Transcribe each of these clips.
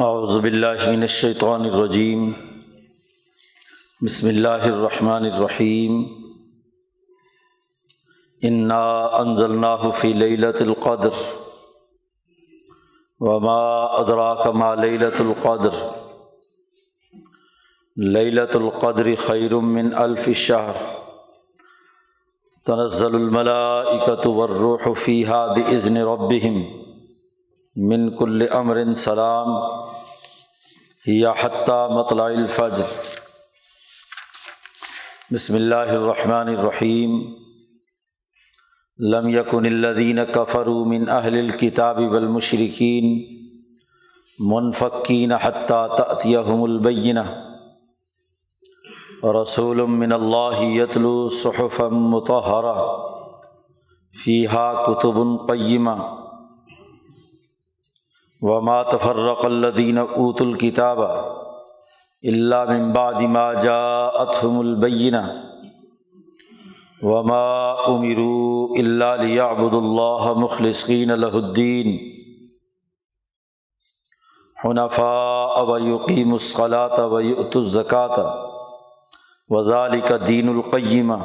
اعوذ باللہ من الشیطان الرجیم بسم اللہ الرحمن الرحیم انا انزلناہ فی لیلۃ القدر وما ادراک ما لیلۃ القدر لیلۃ القدر خیر من الف شہر تنزل الملائکۃ والروح فیہا بإذن ربہم من کل امر سلام ہی حتی مطلع الفجر۔ بسم اللہ الرحمن الرحیم لم یکن الذین کفروا من اہل الکتاب والمشرکین منفکین حتی تأتیہم البینہ رسول من اللہ یتلو صحفا مطہرہ فیہا کتب قیمہ وما تفرق الذین اوتوا الکتاب الا من بعد ما جاءتهم البینہ وما امروا الا لیعبدوا اللہ مخلصین لہ الدین حنفاء ویقیموا الصلاة ویؤتوا الزکاة وذلک دین القیمہ۔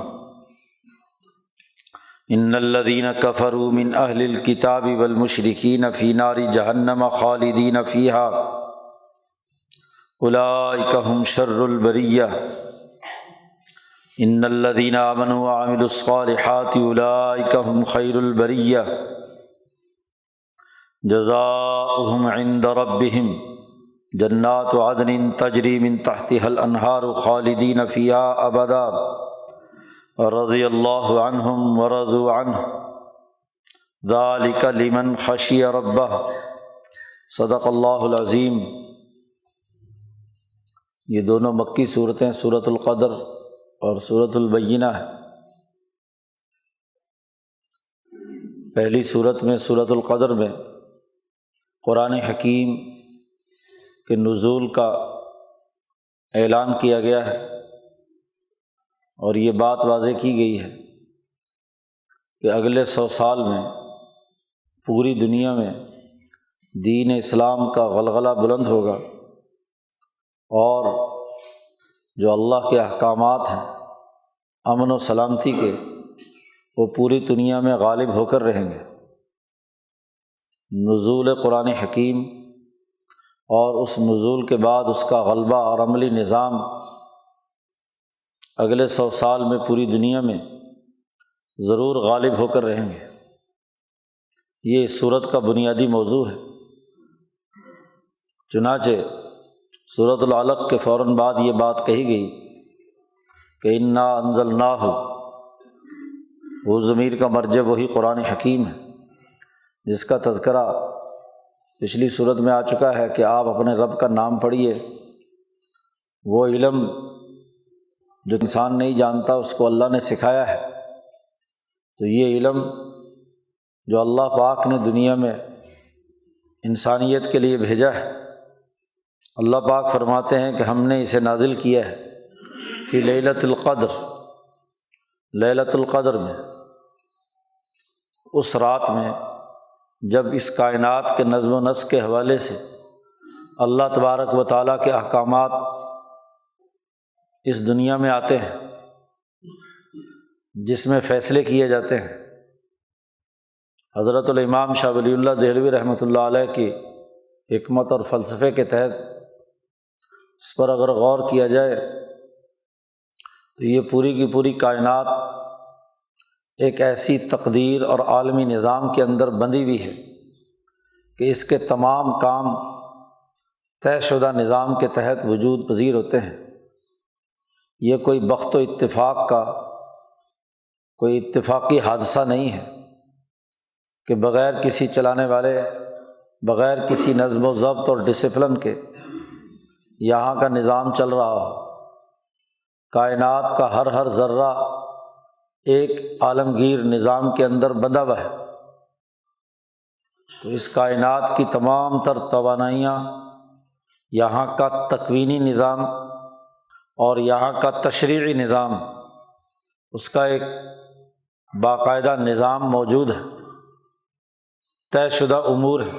ان الذین کفروا من اہل الکتاب والمشرکین فی نار جہنم خالدین فیہا اولئک ھم شر البریہ۔ ان الذین آمنوا وعملوا الصالحات اولئک ھم خیر البریہ جزاؤہم عند ربہم جنات عدن تجری من تحتہا الانہار خالدین فیہا ابدا رضی اللہ عنہم ورضوا عنہ ذلک لمن خشی ربہ۔ صدق اللہ العظیم۔ یہ دونوں مکی صورتیں سورۃ القدر اور سورۃ البینہ ہے۔ پہلی صورت میں سورۃ القدر میں قرآن حکیم کے نزول کا اعلان کیا گیا ہے اور یہ بات واضح کی گئی ہے کہ اگلے 100 سال میں پوری دنیا میں دین اسلام کا غلغلہ بلند ہوگا اور جو اللہ کے احکامات ہیں امن و سلامتی کے وہ پوری دنیا میں غالب ہو کر رہیں گے۔ نزول قرآن حکیم اور اس نزول کے بعد اس کا غلبہ اور عملی نظام اگلے 100 سال میں پوری دنیا میں ضرور غالب ہو کر رہیں گے۔ یہ اس سورت کا بنیادی موضوع ہے۔ چنانچہ سورۃ العلق کے فوراً بعد یہ بات کہی گئی کہ انا انزلناہ، وہ ضمیر کا مرجع وہی قرآن حکیم ہے جس کا تذکرہ پچھلی صورت میں آ چکا ہے کہ آپ اپنے رب کا نام پڑھیے۔ وہ علم جو انسان نہیں جانتا اس کو اللہ نے سکھایا ہے، تو یہ علم جو اللہ پاک نے دنیا میں انسانیت کے لیے بھیجا ہے، اللہ پاک فرماتے ہیں کہ ہم نے اسے نازل کیا ہے فی لیلۃ القدر، لیلۃ القدر میں، اس رات میں جب اس کائنات کے نظم و نسق کے حوالے سے اللہ تبارک و تعالیٰ کے احکامات اس دنیا میں آتے ہیں، جس میں فیصلے کیے جاتے ہیں۔ حضرت الامام شاہ ولی اللہ دہلوی رحمۃ اللہ علیہ کی حکمت اور فلسفے کے تحت اس پر اگر غور کیا جائے تو یہ پوری کی پوری کائنات ایک ایسی تقدیر اور عالمی نظام کے اندر بندھی ہوئی ہے کہ اس کے تمام کام طے شدہ نظام کے تحت وجود پذیر ہوتے ہیں۔ یہ کوئی بخت و اتفاق کا کوئی اتفاقی حادثہ نہیں ہے کہ بغیر کسی چلانے والے، بغیر کسی نظم و ضبط اور ڈسپلن کے یہاں کا نظام چل رہا ہو۔ کائنات کا ہر ذرہ ایک عالمگیر نظام کے اندر بندھا ہوا ہے، تو اس کائنات کی تمام تر توانائیاں، یہاں کا تکوینی نظام اور یہاں کا تشریعی نظام، اس کا ایک باقاعدہ نظام موجود ہے، طے شدہ امور ہے،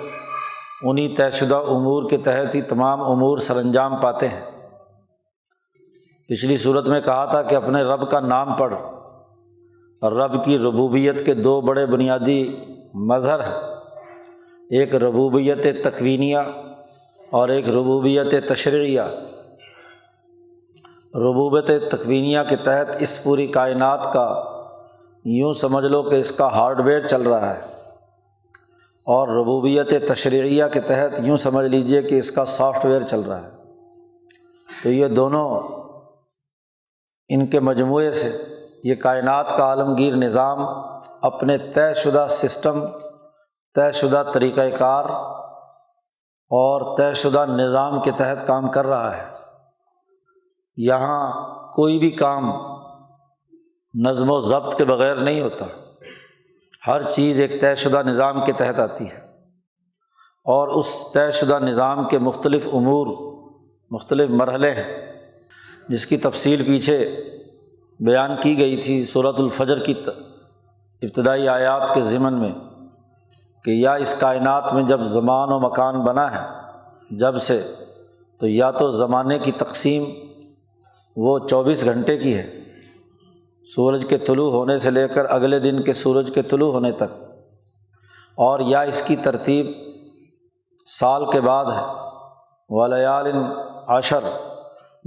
انہی طے شدہ امور کے تحت ہی تمام امور سر انجام پاتے ہیں۔ پچھلی صورت میں کہا تھا کہ اپنے رب کا نام پڑھ، اور رب کی ربوبیت کے دو بڑے بنیادی مظہر ہیں، ایک ربوبیت تکوینیہ اور ایک ربوبیت تشریعیہ۔ ربوبیت تکوینیہ کے تحت اس پوری کائنات کا یوں سمجھ لو کہ اس کا ہارڈ ویئر چل رہا ہے، اور ربوبیت تشریعیہ کے تحت یوں سمجھ لیجئے کہ اس کا سافٹ ویئر چل رہا ہے۔ تو یہ دونوں، ان کے مجموعے سے یہ کائنات کا عالمگیر نظام اپنے طے شدہ سسٹم، طے شدہ طریقہ کار اور طے شدہ نظام کے تحت کام کر رہا ہے۔ یہاں کوئی بھی کام نظم و ضبط کے بغیر نہیں ہوتا، ہر چیز ایک طے شدہ نظام کے تحت آتی ہے، اور اس طے شدہ نظام کے مختلف امور، مختلف مرحلے ہیں، جس کی تفصیل پیچھے بیان کی گئی تھی سورۃ الفجر کی ابتدائی آیات کے ضمن میں، کہ یا اس کائنات میں جب زمان و مکان بنا ہے جب سے، تو یا تو زمانے کی تقسیم وہ 24 گھنٹے کی ہے، سورج کے طلوع ہونے سے لے کر اگلے دن کے سورج کے طلوع ہونے تک، اور یا اس کی ترتیب سال کے بعد ہے، وَلَيَالٍ عَشْرٍ،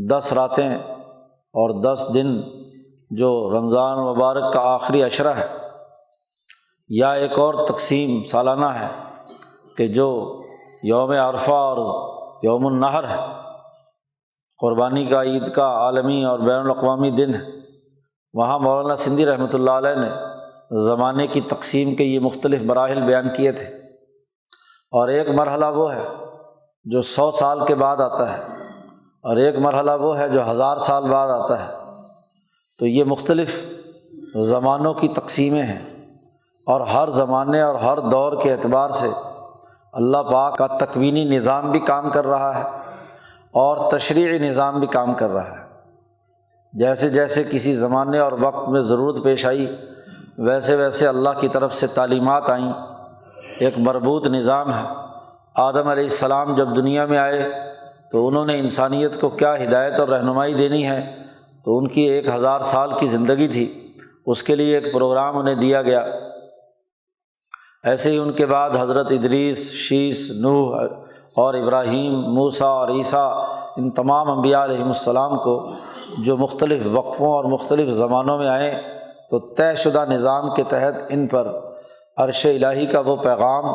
10 راتیں اور 10 دن جو رمضان مبارک کا آخری عشرہ ہے، یا ایک اور تقسیم سالانہ ہے کہ جو یوم عرفہ اور یوم النحر ہے، قربانی کا، عید کا عالمی اور بین الاقوامی دن ہے۔ وہاں مولانا سندھی رحمۃ اللہ علیہ نے زمانے کی تقسیم کے یہ مختلف مراحل بیان کیے تھے، اور ایک مرحلہ وہ ہے جو 100 سال کے بعد آتا ہے، اور ایک مرحلہ وہ ہے جو 1000 سال بعد آتا ہے۔ تو یہ مختلف زمانوں کی تقسیمیں ہیں، اور ہر زمانے اور ہر دور کے اعتبار سے اللہ پاک کا تکوینی نظام بھی کام کر رہا ہے اور تشریعی نظام بھی کام کر رہا ہے۔ جیسے جیسے کسی زمانے اور وقت میں ضرورت پیش آئی، ویسے ویسے اللہ کی طرف سے تعلیمات آئیں، ایک مربوط نظام ہے۔ آدم علیہ السلام جب دنیا میں آئے تو انہوں نے انسانیت کو کیا ہدایت اور رہنمائی دینی ہے، تو ان کی 1000 سال کی زندگی تھی، اس کے لیے ایک پروگرام انہیں دیا گیا۔ ایسے ہی ان کے بعد حضرت ادریس، شیس، نوح اور ابراہیم، موسیٰ اور عیسیٰ، ان تمام انبیاء علیہم السلام کو جو مختلف وقفوں اور مختلف زمانوں میں آئے، تو طے شدہ نظام کے تحت ان پر عرش الہی کا وہ پیغام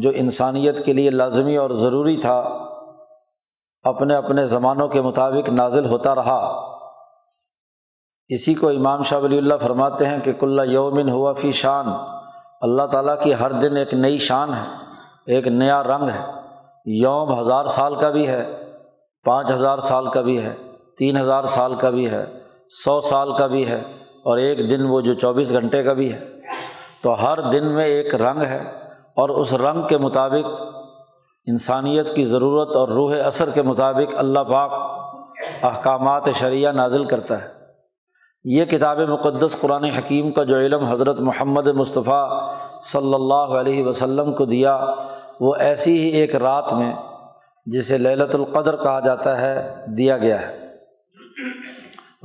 جو انسانیت کے لیے لازمی اور ضروری تھا، اپنے اپنے زمانوں کے مطابق نازل ہوتا رہا۔ اسی کو امام شاہ ولی اللہ فرماتے ہیں کہ کل یوم ہوا فی شان، اللہ تعالیٰ کی ہر دن ایک نئی شان ہے، ایک نیا رنگ ہے۔ یوم 1000 سال کا بھی ہے، 5000 سال کا بھی ہے، 3000 سال کا بھی ہے، 100 سال کا بھی ہے، اور ایک دن وہ جو 24 گھنٹے کا بھی ہے۔ تو ہر دن میں ایک رنگ ہے، اور اس رنگ کے مطابق انسانیت کی ضرورت اور روح اثر کے مطابق اللہ پاک احکامات شرعیہ نازل کرتا ہے۔ یہ کتاب مقدس قرآن حکیم کا جو علم حضرت محمد مصطفیٰ صلی اللہ علیہ وسلم کو دیا، وہ ایسی ہی ایک رات میں جسے لیلۃ القدر کہا جاتا ہے دیا گیا ہے۔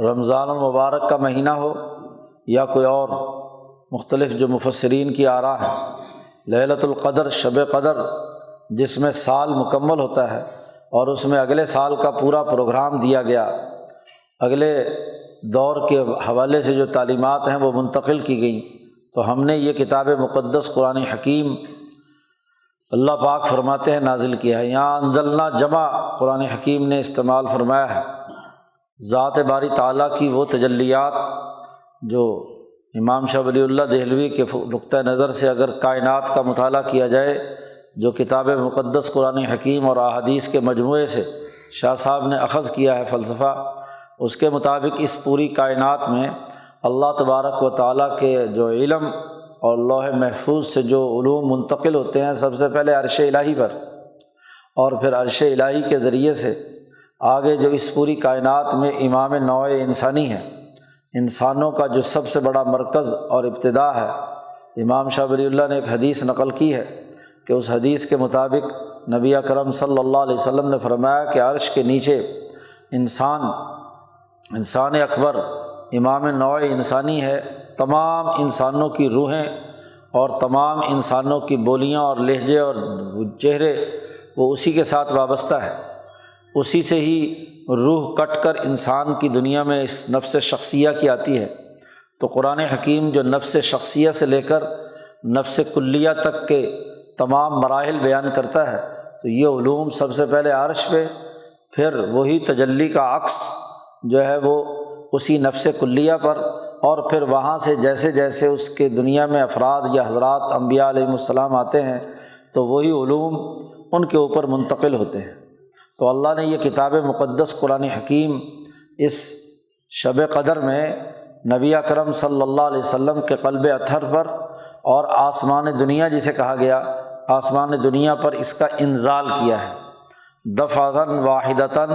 رمضان المبارک کا مہینہ ہو یا کوئی اور، مختلف جو مفسرین کی آراء ہے، لیلۃ القدر، شب قدر، جس میں سال مکمل ہوتا ہے، اور اس میں اگلے سال کا پورا پروگرام دیا گیا، اگلے دور کے حوالے سے جو تعلیمات ہیں وہ منتقل کی گئیں۔ تو ہم نے یہ کتاب مقدس قرآن حکیم اللہ پاک فرماتے ہیں نازل کیا ہے۔ یہاں انزلنا جمع قرآن حکیم نے استعمال فرمایا ہے۔ ذات باری تعالیٰ کی وہ تجلیات جو امام شاہ ولی اللہ دہلوی کے نقطہ نظر سے اگر کائنات کا مطالعہ کیا جائے، جو کتاب مقدس قرآن حکیم اور احادیث کے مجموعے سے شاہ صاحب نے اخذ کیا ہے فلسفہ، اس کے مطابق اس پوری کائنات میں اللہ تبارک و تعالیٰ کے جو علم اور لوح محفوظ سے جو علوم منتقل ہوتے ہیں، سب سے پہلے عرش الہی پر، اور پھر عرش الہی کے ذریعے سے آگے جو اس پوری کائنات میں امام نوع انسانی ہے، انسانوں کا جو سب سے بڑا مرکز اور ابتدا ہے۔ امام شاہ ولی اللہ نے ایک حدیث نقل کی ہے کہ اس حدیث کے مطابق نبی اکرم صلی اللہ علیہ وسلم نے فرمایا کہ عرش کے نیچے انسان اکبر امام نوع انسانی ہے، تمام انسانوں کی روحیں اور تمام انسانوں کی بولیاں اور لہجے اور چہرے وہ اسی کے ساتھ وابستہ ہے، اسی سے ہی روح کٹ کر انسان کی دنیا میں اس نفس شخصیہ کی آتی ہے۔ تو قرآن حکیم جو نفس شخصیہ سے لے کر نفس کلیہ تک کے تمام مراحل بیان کرتا ہے، تو یہ علوم سب سے پہلے عرش پہ، پھر وہی تجلی کا عکس جو ہے وہ اسی نفس کلیہ پر، اور پھر وہاں سے جیسے جیسے اس کے دنیا میں افراد یا حضرات انبیاء علیہم السلام آتے ہیں تو وہی علوم ان کے اوپر منتقل ہوتے ہیں۔ تو اللہ نے یہ کتاب مقدس قرآن حکیم اس شب قدر میں نبی اکرم صلی اللہ علیہ وسلم کے قلب اطہر پر اور آسمان دنیا جسے کہا گیا، آسمان دنیا پر اس کا انزال کیا ہے دفعۃً واحدۃً۔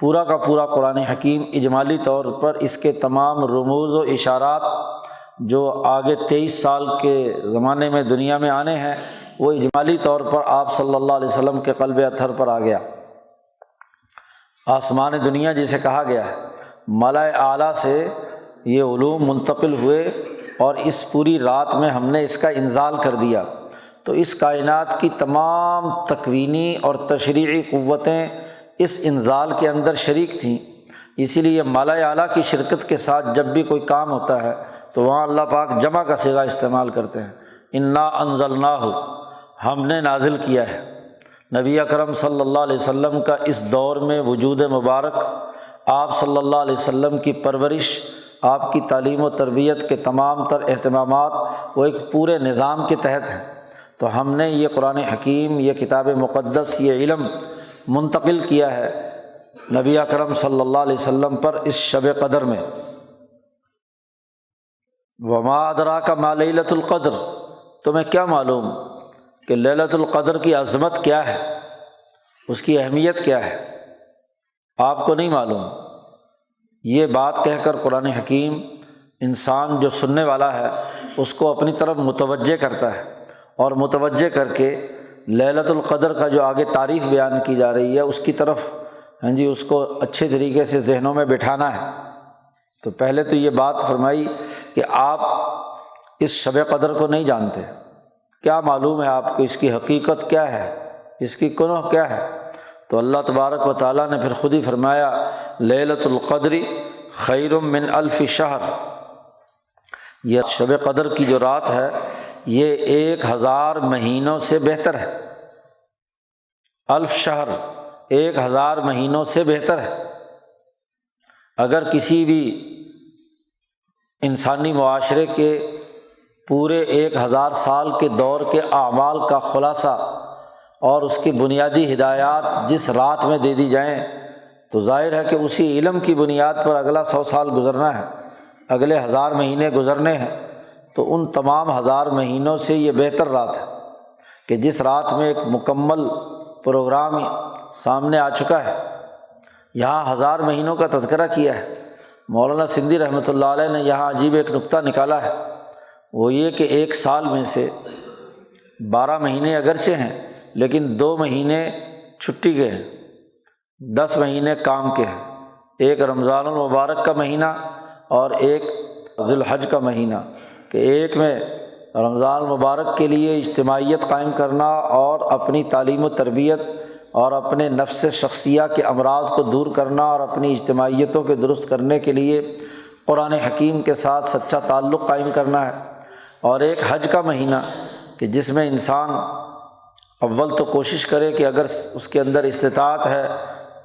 پورا کا پورا قرآن حکیم اجمالی طور پر اس کے تمام رموز و اشارات جو آگے 23 سال کے زمانے میں دنیا میں آنے ہیں وہ اجمالی طور پر آپ صلی اللہ علیہ وسلم کے قلب اطہر پر آ گیا۔ آسمان دنیا جسے کہا گیا ہے، ملائے اعلیٰ سے یہ علوم منتقل ہوئے اور اس پوری رات میں ہم نے اس کا انزال کر دیا۔ تو اس کائنات کی تمام تکوینی اور تشریعی قوتیں اس انزال کے اندر شریک تھیں، اسی لیے ملائے اعلیٰ کی شرکت کے ساتھ جب بھی کوئی کام ہوتا ہے تو وہاں اللہ پاک جمع کا صیغہ استعمال کرتے ہیں، انا انزلناہ، ہم نے نازل کیا ہے۔ نبی اکرم صلی اللہ علیہ وسلم کا اس دور میں وجود مبارک، آپ صلی اللہ علیہ وسلم کی پرورش، آپ کی تعلیم و تربیت کے تمام تر اہتمامات وہ ایک پورے نظام کے تحت ہیں۔ تو ہم نے یہ قرآن حکیم، یہ کتاب مقدس، یہ علم منتقل کیا ہے نبی اکرم صلی اللہ علیہ وسلم پر اس شب قدر میں۔ وما ادراک ما لیلۃ القدر، تمہیں کیا معلوم کہ لیلۃ القدر کی عظمت کیا ہے، اس کی اہمیت کیا ہے، آپ کو نہیں معلوم۔ یہ بات کہہ کر قرآن حکیم انسان جو سننے والا ہے اس کو اپنی طرف متوجہ کرتا ہے، اور متوجہ کر کے لیلۃ القدر کا جو آگے تعریف بیان کی جا رہی ہے اس کی طرف اس کو اچھے طریقے سے ذہنوں میں بٹھانا ہے۔ تو پہلے تو یہ بات فرمائی کہ آپ اس شب قدر کو نہیں جانتے، کیا معلوم ہے آپ کو اس کی حقیقت کیا ہے، اس کی کنہ کیا ہے؟ تو اللہ تبارک و تعالیٰ نے پھر خود ہی فرمایا لیلۃ القدر خیر من الف شہر، یہ شب قدر کی جو رات ہے یہ 1000 مہینوں سے بہتر ہے۔ الف شہر 1000 مہینوں سے بہتر ہے۔ اگر کسی بھی انسانی معاشرے کے پورے 1000 سال کے دور کے اعمال کا خلاصہ اور اس کی بنیادی ہدایات جس رات میں دے دی جائیں تو ظاہر ہے کہ اسی علم کی بنیاد پر اگلا 100 سال گزرنا ہے، اگلے 1000 مہینے گزرنے ہیں، تو ان تمام 1000 مہینوں سے یہ بہتر رات ہے کہ جس رات میں ایک مکمل پروگرام سامنے آ چکا ہے۔ یہاں 1000 مہینوں کا تذکرہ کیا ہے۔ مولانا سندھی رحمۃ اللہ علیہ نے یہاں عجیب ایک نکتہ نکالا ہے، وہ یہ کہ ایک سال میں سے 12 مہینے اگرچہ ہیں لیکن 2 مہینے چھٹی کے ہیں، 10 مہینے کام کے ہیں، ایک رمضان المبارک کا مہینہ اور ایک ذی الحج کا مہینہ، کہ ایک میں رمضان المبارک کے لیے اجتماعیت قائم کرنا اور اپنی تعلیم و تربیت اور اپنے نفس شخصیہ کے امراض کو دور کرنا اور اپنی اجتماعیتوں کے درست کرنے کے لیے قرآن حکیم کے ساتھ سچا تعلق قائم کرنا ہے، اور ایک حج کا مہینہ کہ جس میں انسان اول تو کوشش کرے کہ اگر اس کے اندر استطاعت ہے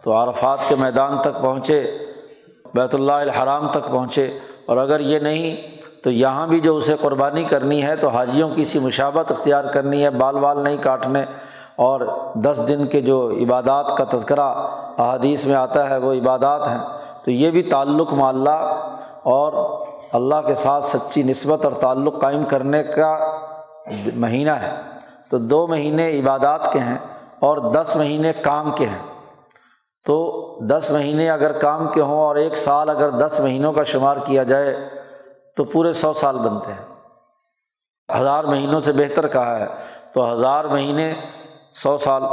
تو عرفات کے میدان تک پہنچے، بیت اللہ الحرام تک پہنچے، اور اگر یہ نہیں تو یہاں بھی جو اسے قربانی کرنی ہے تو حاجیوں کی سی مشابہت اختیار کرنی ہے، بال نہیں کاٹنے، اور 10 دن کے جو عبادات کا تذکرہ احادیث میں آتا ہے وہ عبادات ہیں، تو یہ بھی تعلق مع اللہ اور اللہ کے ساتھ سچی نسبت اور تعلق قائم کرنے کا مہینہ ہے۔ تو 2 مہینے عبادات کے ہیں اور 10 مہینے کام کے ہیں، تو 10 مہینے اگر کام کے ہوں اور ایک سال اگر 10 مہینوں کا شمار کیا جائے تو پورے 100 سال بنتے ہیں۔ 1000 مہینوں سے بہتر کہا ہے، تو 1000 مہینے 100 سال،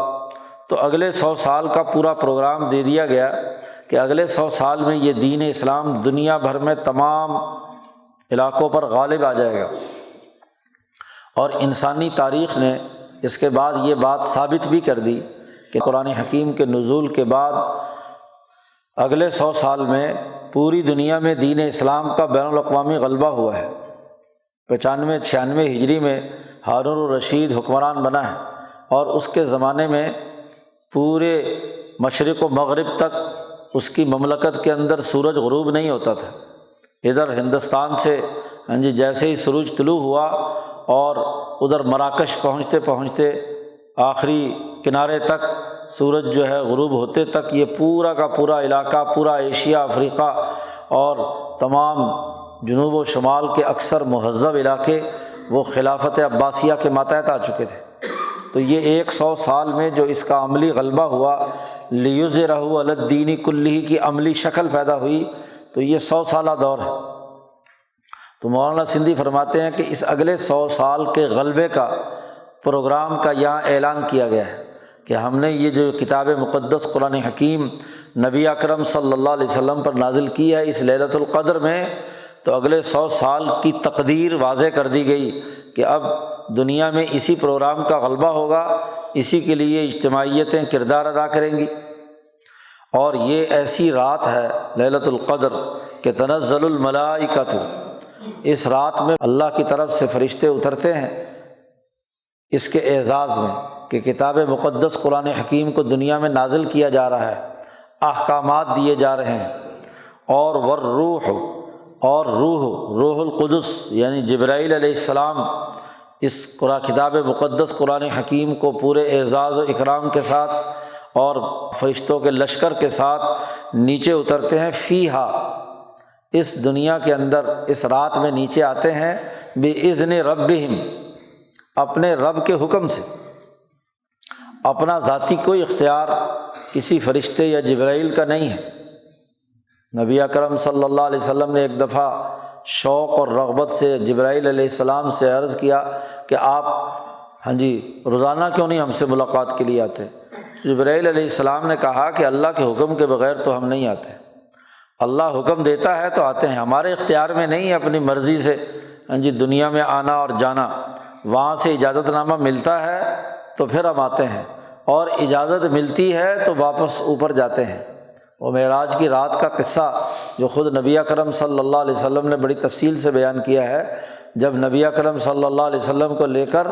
تو اگلے 100 سال کا پورا پروگرام دے دیا گیا کہ اگلے 100 سال میں یہ دین اسلام دنیا بھر میں تمام علاقوں پر غالب آ جائے گا۔ اور انسانی تاریخ نے اس کے بعد یہ بات ثابت بھی کر دی کہ قرآن حکیم کے نزول کے بعد اگلے 100 سال میں پوری دنیا میں دین اسلام کا بین الاقوامی غلبہ ہوا ہے۔ 95-96 ہجری میں ہارون الرشید حکمران بنا ہے، اور اس کے زمانے میں پورے مشرق و مغرب تک اس کی مملکت کے اندر سورج غروب نہیں ہوتا تھا۔ ادھر ہندوستان سے جیسے ہی سورج طلوع ہوا اور ادھر مراکش پہنچتے پہنچتے آخری کنارے تک سورج جو ہے غروب ہوتے تک یہ پورا کا پورا علاقہ، پورا ایشیا، افریقہ اور تمام جنوب و شمال کے اکثر مہذب علاقے وہ خلافت عباسیہ کے ماتحت آ چکے تھے۔ تو یہ 100 سال میں جو اس کا عملی غلبہ ہوا، لیظہرہ علی الدین کلہ کی عملی شکل پیدا ہوئی، تو یہ 100 سالہ دور ہے۔ تو مولانا سندھی فرماتے ہیں کہ اس اگلے 100 سال کے غلبے کا پروگرام کا یہاں اعلان کیا گیا ہے کہ ہم نے یہ جو کتاب مقدس قرآن حکیم نبی اکرم صلی اللہ علیہ وسلم پر نازل کی ہے اس لیلۃ القدر میں، تو اگلے 100 سال کی تقدیر واضح کر دی گئی کہ اب دنیا میں اسی پروگرام کا غلبہ ہوگا، اسی کے لیے اجتماعیتیں کردار ادا کریں گی۔ اور یہ ایسی رات ہے لیلۃ القدر کہ تنزل الملائکۃ، اس رات میں اللہ کی طرف سے فرشتے اترتے ہیں اس کے اعزاز میں کہ کتاب مقدس قرآن حکیم کو دنیا میں نازل کیا جا رہا ہے، احکامات دیے جا رہے ہیں، اور والروح، اور روح القدس یعنی جبرائیل علیہ السلام اس کتاب مقدس قرآن حکیم کو پورے اعزاز و اکرام کے ساتھ اور فرشتوں کے لشکر کے ساتھ نیچے اترتے ہیں، فیہا، اس دنیا کے اندر اس رات میں نیچے آتے ہیں، بِإِذْنِ رَبِّهِمْ، اپنے رب کے حکم سے۔ اپنا ذاتی کوئی اختیار کسی فرشتے یا جبرائیل کا نہیں ہے۔ نبی اکرم صلی اللہ علیہ وسلم نے ایک دفعہ شوق اور رغبت سے جبرائیل علیہ السلام سے عرض کیا کہ آپ روزانہ کیوں نہیں ہم سے ملاقات کے لیے آتے؟ جبرائیل علیہ السلام نے کہا کہ اللہ کے حکم کے بغیر تو ہم نہیں آتے، اللہ حکم دیتا ہے تو آتے ہیں، ہمارے اختیار میں نہیں ہے اپنی مرضی سے دنیا میں آنا اور جانا، وہاں سے اجازت نامہ ملتا ہے تو پھر ہم آتے ہیں، اور اجازت ملتی ہے تو واپس اوپر جاتے ہیں۔ وہ معراج کی رات کا قصہ جو خود نبی اکرم صلی اللہ علیہ وسلم نے بڑی تفصیل سے بیان کیا ہے، جب نبی اکرم صلی اللہ علیہ وسلم کو لے کر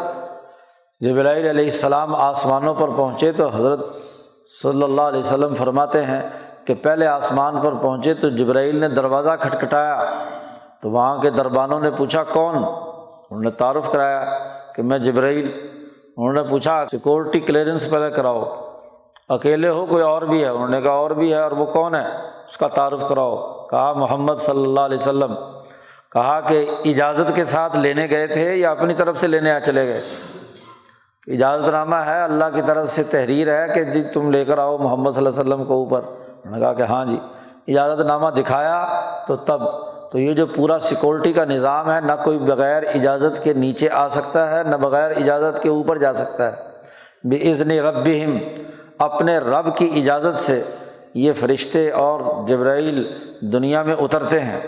جبرائیل علیہ السلام آسمانوں پر پہنچے تو حضرت صلی اللہ علیہ وسلم فرماتے ہیں کہ پہلے آسمان پر پہنچے تو جبرائیل نے دروازہ کھٹکھٹایا، تو وہاں کے دربانوں نے پوچھا کون؟ انہوں نے تعارف کرایا کہ میں جبرائیل۔ انہوں نے پوچھا سیکورٹی کلیئرنس پہلے کراؤ، اکیلے ہو کوئی اور بھی ہے؟ انہوں نے کہا اور بھی ہے، اور وہ کون ہے؟ اس کا تعارف کراؤ۔ کہا محمد صلی اللہ علیہ وسلم۔ کہا کہ اجازت کے ساتھ لینے گئے تھے یا اپنی طرف سے لینے چلے گئے؟ اجازت نامہ ہے، اللہ کی طرف سے تحریر ہے کہ جی تم لے کر آؤ محمد صلی اللہ علیہ وسلم کو اوپر۔ انہوں نے کہا کہ ہاں جی۔ اجازت نامہ دکھایا تو تب تو یہ جو پورا سیکورٹی کا نظام ہے، نہ کوئی بغیر اجازت کے نیچے آ سکتا ہے، نہ بغیر اجازت کے اوپر جا سکتا ہے۔ بِإِذْنِ رَبِّهِمْ، اپنے رب کی اجازت سے یہ فرشتے اور جبرائیل دنیا میں اترتے ہیں۔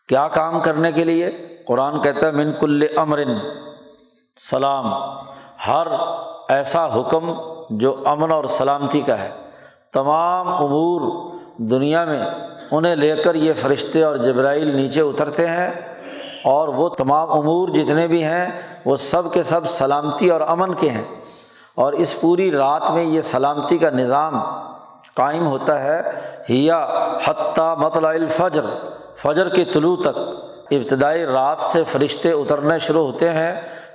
کیا کام کرنے کے لیے؟ قرآن کہتا ہے من کل امر سلام، ہر ایسا حکم جو امن اور سلامتی کا ہے، تمام امور دنیا میں انہیں لے کر یہ فرشتے اور جبرائیل نیچے اترتے ہیں، اور وہ تمام امور جتنے بھی ہیں وہ سب کے سب سلامتی اور امن کے ہیں۔ اور اس پوری رات میں یہ سلامتی کا نظام قائم ہوتا ہے، ہیا حتی مطلع الفجر، فجر کے طلوع تک۔ ابتدائی رات سے فرشتے اترنے شروع ہوتے ہیں،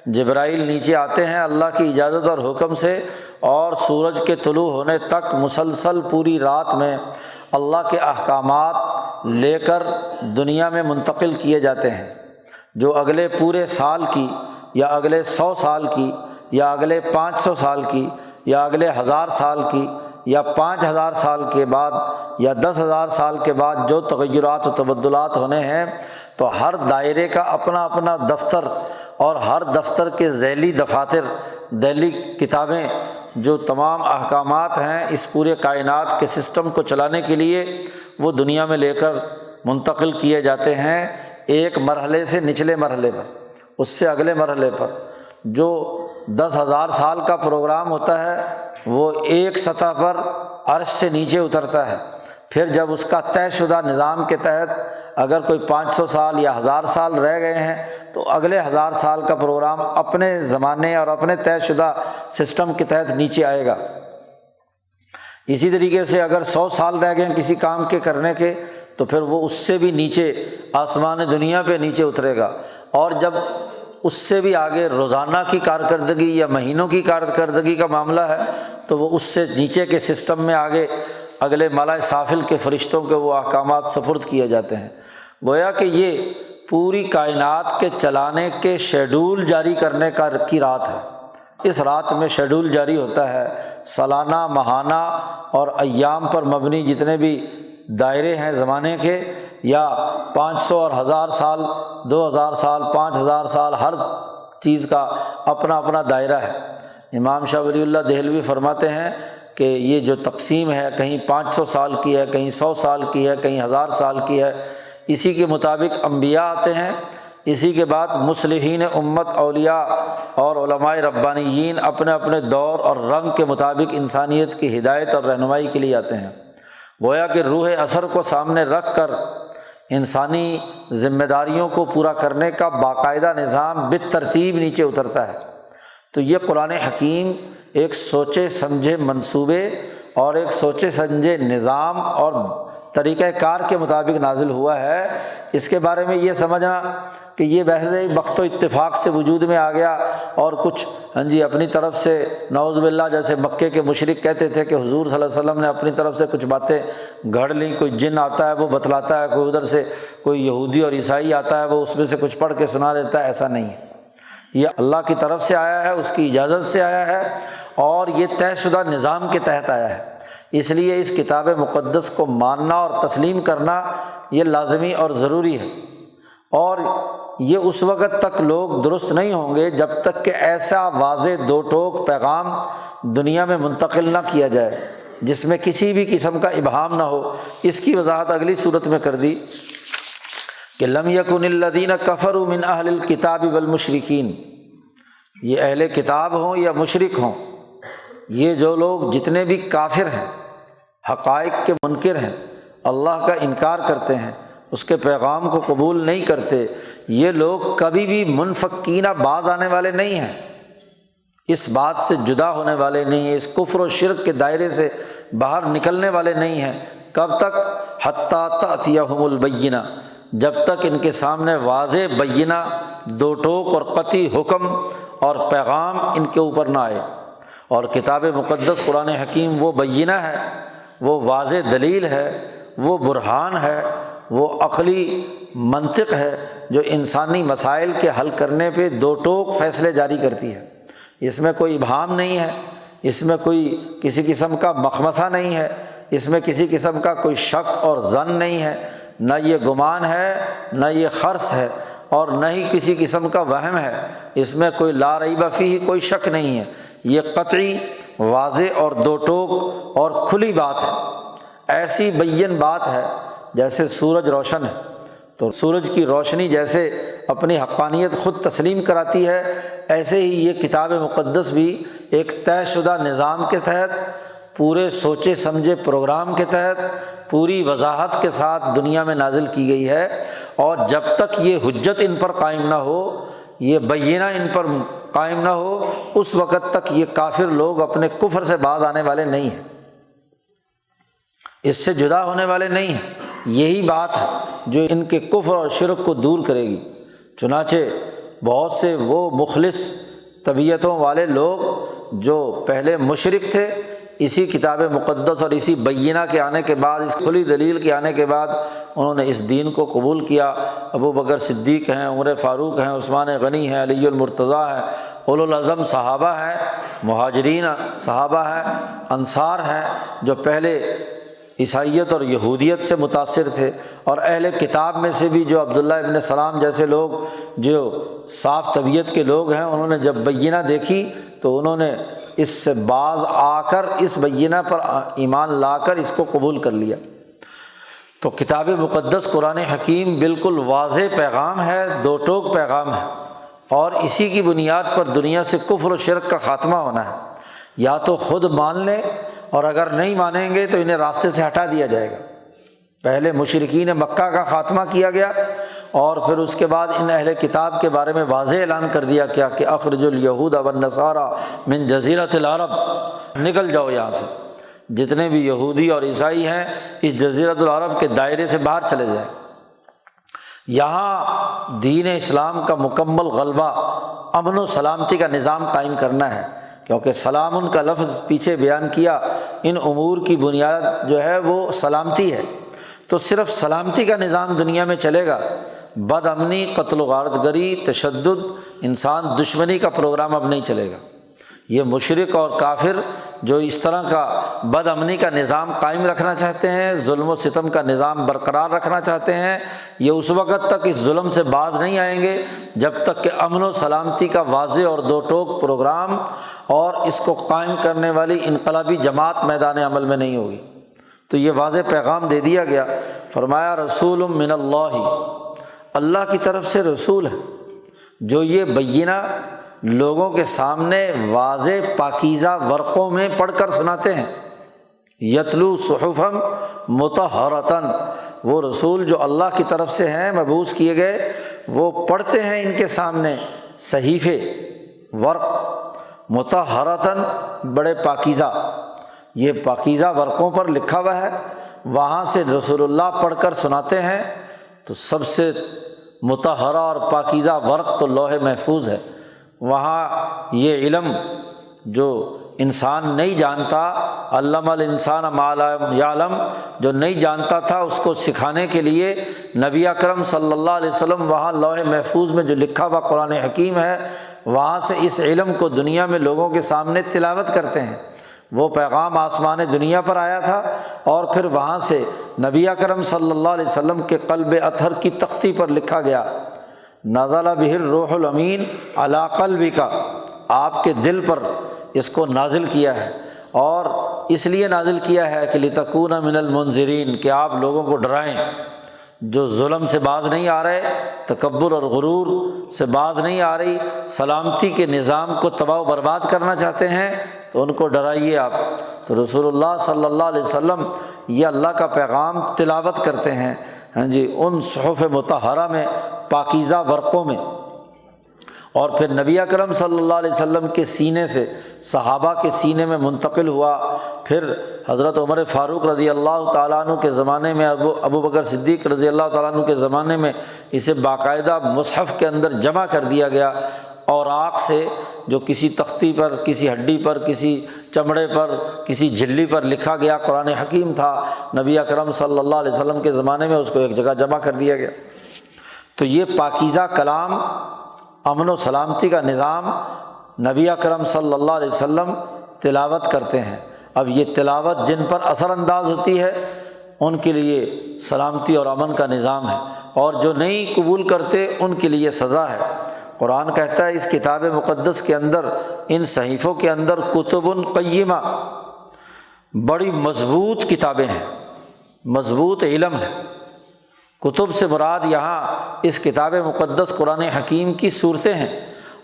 جبرائیل نیچے آتے ہیں اللہ کی اجازت اور حکم سے، اور سورج کے طلوع ہونے تک مسلسل پوری رات میں اللہ کے احکامات لے کر دنیا میں منتقل کیے جاتے ہیں، جو اگلے پورے سال کی یا اگلے 100 سال کی یا اگلے 500 سال کی یا اگلے 1000 سال کی یا 5000 سال کے بعد یا 10,000 سال کے بعد جو تغیرات و تبدلات ہونے ہیں، تو ہر دائرے کا اپنا اپنا دفتر اور ہر دفتر کے ذیلی دفاتر، ذیلی کتابیں، جو تمام احکامات ہیں اس پورے کائنات کے سسٹم کو چلانے کے لیے وہ دنیا میں لے کر منتقل کیے جاتے ہیں، ایک مرحلے سے نچلے مرحلے پر، اس سے اگلے مرحلے پر۔ جو 10,000 سال کا پروگرام ہوتا ہے وہ ایک سطح پر عرش سے نیچے اترتا ہے، پھر جب اس کا طے شدہ نظام کے تحت اگر کوئی 500 سال یا 1000 سال رہ گئے ہیں تو اگلے 1000 سال کا پروگرام اپنے زمانے اور اپنے طے شدہ سسٹم کے تحت نیچے آئے گا۔ اسی طریقے سے اگر 100 سال رہ گئے ہیں کسی کام کے کرنے کے تو پھر وہ اس سے بھی نیچے آسمان دنیا پہ نیچے اترے گا، اور جب اس سے بھی آگے روزانہ کی کارکردگی یا مہینوں کی کارکردگی کا معاملہ ہے تو وہ اس سے نیچے کے سسٹم میں آگے اگلے ملائے سافل کے فرشتوں کے وہ احکامات سپرد کیے جاتے ہیں۔ گویا کہ یہ پوری کائنات کے چلانے کے شیڈول جاری کرنے کی رات ہے۔ اس رات میں شیڈول جاری ہوتا ہے، سالانہ، ماہانہ اور ایام پر مبنی جتنے بھی دائرے ہیں زمانے کے، یا 500 اور 1000 سال، 2000 سال، 5000 سال، ہر چیز کا اپنا اپنا دائرہ ہے۔ امام شاہ ولی اللہ دہلوی فرماتے ہیں کہ یہ جو تقسیم ہے کہیں 500 سال کی ہے، کہیں 100 سال کی ہے، کہیں 1000 سال کی ہے، اسی کے مطابق انبیاء آتے ہیں، اسی کے بعد مصلحین امت، اولیاء اور علماء ربانیین اپنے اپنے دور اور رنگ کے مطابق انسانیت کی ہدایت اور رہنمائی کے لیے آتے ہیں۔ گویا کہ روح اثر کو سامنے رکھ کر انسانی ذمہ داریوں کو پورا کرنے کا باقاعدہ نظام بالترتیب نیچے اترتا ہے۔ تو یہ قرآن حکیم ایک سوچے سمجھے منصوبے اور ایک سوچے سمجھے نظام اور طریقہ کار کے مطابق نازل ہوا ہے۔ اس کے بارے میں یہ سمجھنا کہ یہ بحث وقت و اتفاق سے وجود میں آ گیا اور کچھ اپنی طرف سے نعوذ باللہ، جیسے مکے کے مشرک کہتے تھے کہ حضور صلی اللہ علیہ وسلم نے اپنی طرف سے کچھ باتیں گھڑ لیں، کوئی جن آتا ہے وہ بتلاتا ہے، کوئی ادھر سے کوئی یہودی اور عیسائی آتا ہے وہ اس میں سے کچھ پڑھ کے سنا دیتا ہے، ایسا نہیں ہے۔ یہ اللہ کی طرف سے آیا ہے، اس کی اجازت سے آیا ہے، اور یہ طے شدہ نظام کے تحت آیا ہے۔ اس لیے اس کتاب مقدس کو ماننا اور تسلیم کرنا یہ لازمی اور ضروری ہے، اور یہ اس وقت تک لوگ درست نہیں ہوں گے جب تک کہ ایسا واضح دو ٹوک پیغام دنیا میں منتقل نہ کیا جائے جس میں کسی بھی قسم کا ابہام نہ ہو۔ اس کی وضاحت اگلی صورت میں کر دی کہ لم یکن الذین کفروا من اہل الکتاب والمشرکین، یہ اہل کتاب ہوں یا مشرک ہوں، یہ جو لوگ جتنے بھی کافر ہیں، حقائق کے منکر ہیں، اللہ کا انکار کرتے ہیں، اس کے پیغام کو قبول نہیں کرتے، یہ لوگ کبھی بھی منفکین باز آنے والے نہیں ہیں، اس بات سے جدا ہونے والے نہیں ہیں، اس کفر و شرک کے دائرے سے باہر نکلنے والے نہیں ہیں۔ کب تک؟ حتیٰ تأتیہم البینہ، جب تک ان کے سامنے واضح بینہ، دو ٹوک اور قطعی حکم اور پیغام ان کے اوپر نہ آئے۔ اور کتاب مقدس قرآن حکیم وہ بینہ ہے، وہ واضح دلیل ہے، وہ برہان ہے، وہ عقلی منطق ہے جو انسانی مسائل کے حل کرنے پہ دو ٹوک فیصلے جاری کرتی ہے۔ اس میں کوئی ابہام نہیں ہے، اس میں کوئی کسی قسم کا مخمصہ نہیں ہے، اس میں کسی قسم کا کوئی شک اور ظن نہیں ہے، نہ یہ گمان ہے، نہ یہ خرص ہے، اور نہ ہی کسی قسم کا وہم ہے، اس میں کوئی لا ریب فیہ، کوئی شک نہیں ہے، یہ قطعی، واضح اور دو ٹوک اور کھلی بات ہے۔ ایسی بین بات ہے جیسے سورج روشن ہے، تو سورج کی روشنی جیسے اپنی حقانیت خود تسلیم کراتی ہے، ایسے ہی یہ کتاب مقدس بھی ایک طے شدہ نظام کے تحت، پورے سوچے سمجھے پروگرام کے تحت، پوری وضاحت کے ساتھ دنیا میں نازل کی گئی ہے، اور جب تک یہ حجت ان پر قائم نہ ہو، یہ بینہ ان پر قائم نہ ہو، اس وقت تک یہ کافر لوگ اپنے کفر سے باز آنے والے نہیں ہیں، اس سے جدا ہونے والے نہیں ہیں۔ یہی بات ہے جو ان کے کفر اور شرک کو دور کرے گی۔ چنانچہ بہت سے وہ مخلص طبیعتوں والے لوگ جو پہلے مشرک تھے، اسی کتاب مقدس اور اسی بینہ کے آنے کے بعد، اس کھلی دلیل کے آنے کے بعد انہوں نے اس دین کو قبول کیا۔ ابو بکر صدیق ہیں، عمر فاروق ہیں، عثمان غنی ہیں، علی المرتضیٰ ہیں، اولو العزم صحابہ ہیں، مہاجرین صحابہ ہیں، انصار ہیں جو پہلے عیسائیت اور یہودیت سے متاثر تھے، اور اہل کتاب میں سے بھی جو عبداللہ ابن سلام جیسے لوگ جو صاف طبیعت کے لوگ ہیں انہوں نے جب بینہ دیکھی تو انہوں نے اس سے باز آ کر اس بینہ پر ایمان لا کر اس کو قبول کر لیا۔ تو کتاب مقدس قرآن حکیم بالکل واضح پیغام ہے، دو ٹوک پیغام ہے، اور اسی کی بنیاد پر دنیا سے کفر و شرک کا خاتمہ ہونا ہے۔ یا تو خود مان لیں، اور اگر نہیں مانیں گے تو انہیں راستے سے ہٹا دیا جائے گا۔ پہلے مشرکین مکہ کا خاتمہ کیا گیا، اور پھر اس کے بعد ان اہل کتاب کے بارے میں واضح اعلان کر دیا کیا کہ اخرج الیہود والنصارى من جزیرۃ العرب، نکل جاؤ یہاں سے، جتنے بھی یہودی اور عیسائی ہیں اس جزیرۃ العرب کے دائرے سے باہر چلے جائیں۔ یہاں دین اسلام کا مکمل غلبہ، امن و سلامتی کا نظام قائم کرنا ہے، کیونکہ سلام کا لفظ پیچھے بیان کیا، ان امور کی بنیاد جو ہے وہ سلامتی ہے، تو صرف سلامتی کا نظام دنیا میں چلے گا۔ بد امنی، قتل و غارت گری، تشدد، انسان دشمنی کا پروگرام اب نہیں چلے گا۔ یہ مشرک اور کافر جو اس طرح کا بد امنی کا نظام قائم رکھنا چاہتے ہیں، ظلم و ستم کا نظام برقرار رکھنا چاہتے ہیں، یہ اس وقت تک اس ظلم سے باز نہیں آئیں گے جب تک کہ امن و سلامتی کا واضح اور دو ٹوک پروگرام اور اس کو قائم کرنے والی انقلابی جماعت میدان عمل میں نہیں ہوگی۔ تو یہ واضح پیغام دے دیا گیا، فرمایا رسول من اللہ، اللہ کی طرف سے رسول ہے جو یہ بینہ لوگوں کے سامنے واضح پاکیزہ ورقوں میں پڑھ کر سناتے ہیں۔ یتلو صحفا مطہرۃ، وہ رسول جو اللہ کی طرف سے ہیں، مبعوث کیے گئے، وہ پڑھتے ہیں ان کے سامنے صحیفے، ورق، مطہرۃ، بڑے پاکیزہ، یہ پاکیزہ ورقوں پر لکھا ہوا ہے، وہاں سے رسول اللہ پڑھ کر سناتے ہیں۔ تو سب سے مطہرہ اور پاکیزہ ورق تو لوح محفوظ ہے، وہاں یہ علم جو انسان نہیں جانتا، علم الانسان ما لم یعلم، جو نہیں جانتا تھا اس کو سکھانے کے لیے نبی اکرم صلی اللہ علیہ وسلم وہاں لوح محفوظ میں جو لکھا ہوا قرآن حکیم ہے، وہاں سے اس علم کو دنیا میں لوگوں کے سامنے تلاوت کرتے ہیں۔ وہ پیغام آسمان دنیا پر آیا تھا، اور پھر وہاں سے نبی اکرم صلی اللہ علیہ وسلم کے قلب اطہر کی تختی پر لکھا گیا، نزل بہ الروح الامین علی قلبک، آپ کے دل پر اس کو نازل کیا ہے، اور اس لیے نازل کیا ہے کہ لتکون من المنذرین، کہ آپ لوگوں کو ڈرائیں جو ظلم سے باز نہیں آ رہے، تکبر اور غرور سے باز نہیں آ رہی، سلامتی کے نظام کو تباہ و برباد کرنا چاہتے ہیں، تو ان کو ڈرائیے آپ۔ تو رسول اللہ صلی اللہ علیہ وسلم یہ اللہ کا پیغام تلاوت کرتے ہیں، ہاں جی، ان صحف مطہرہ میں، پاکیزہ ورقوں میں، اور پھر نبی اکرم صلی اللہ علیہ وسلم کے سینے سے صحابہ کے سینے میں منتقل ہوا، پھر حضرت عمر فاروق رضی اللہ تعالیٰ عنہ کے زمانے میں، ابو بکر صدیق رضی اللہ تعالیٰ عنہ کے زمانے میں اسے باقاعدہ مصحف کے اندر جمع کر دیا گیا، اور آگ سے جو کسی تختی پر، کسی ہڈی پر، کسی چمڑے پر، کسی جھلی پر لکھا گیا قرآن حکیم تھا، نبی اکرم صلی اللہ علیہ وسلم کے زمانے میں اس کو ایک جگہ جمع کر دیا گیا۔ تو یہ پاکیزہ کلام، امن و سلامتی کا نظام نبی اکرم صلی اللہ علیہ وسلم تلاوت کرتے ہیں۔ اب یہ تلاوت جن پر اثر انداز ہوتی ہے ان کے لیے سلامتی اور امن کا نظام ہے، اور جو نہیں قبول کرتے ان کے لیے سزا ہے۔ قرآن کہتا ہے اس کتاب مقدس کے اندر، ان صحیفوں کے اندر کتب قیمہ، بڑی مضبوط کتابیں ہیں، مضبوط علم ہے۔ کتب سے مراد یہاں اس کتاب مقدس قرآن حکیم کی صورتیں ہیں،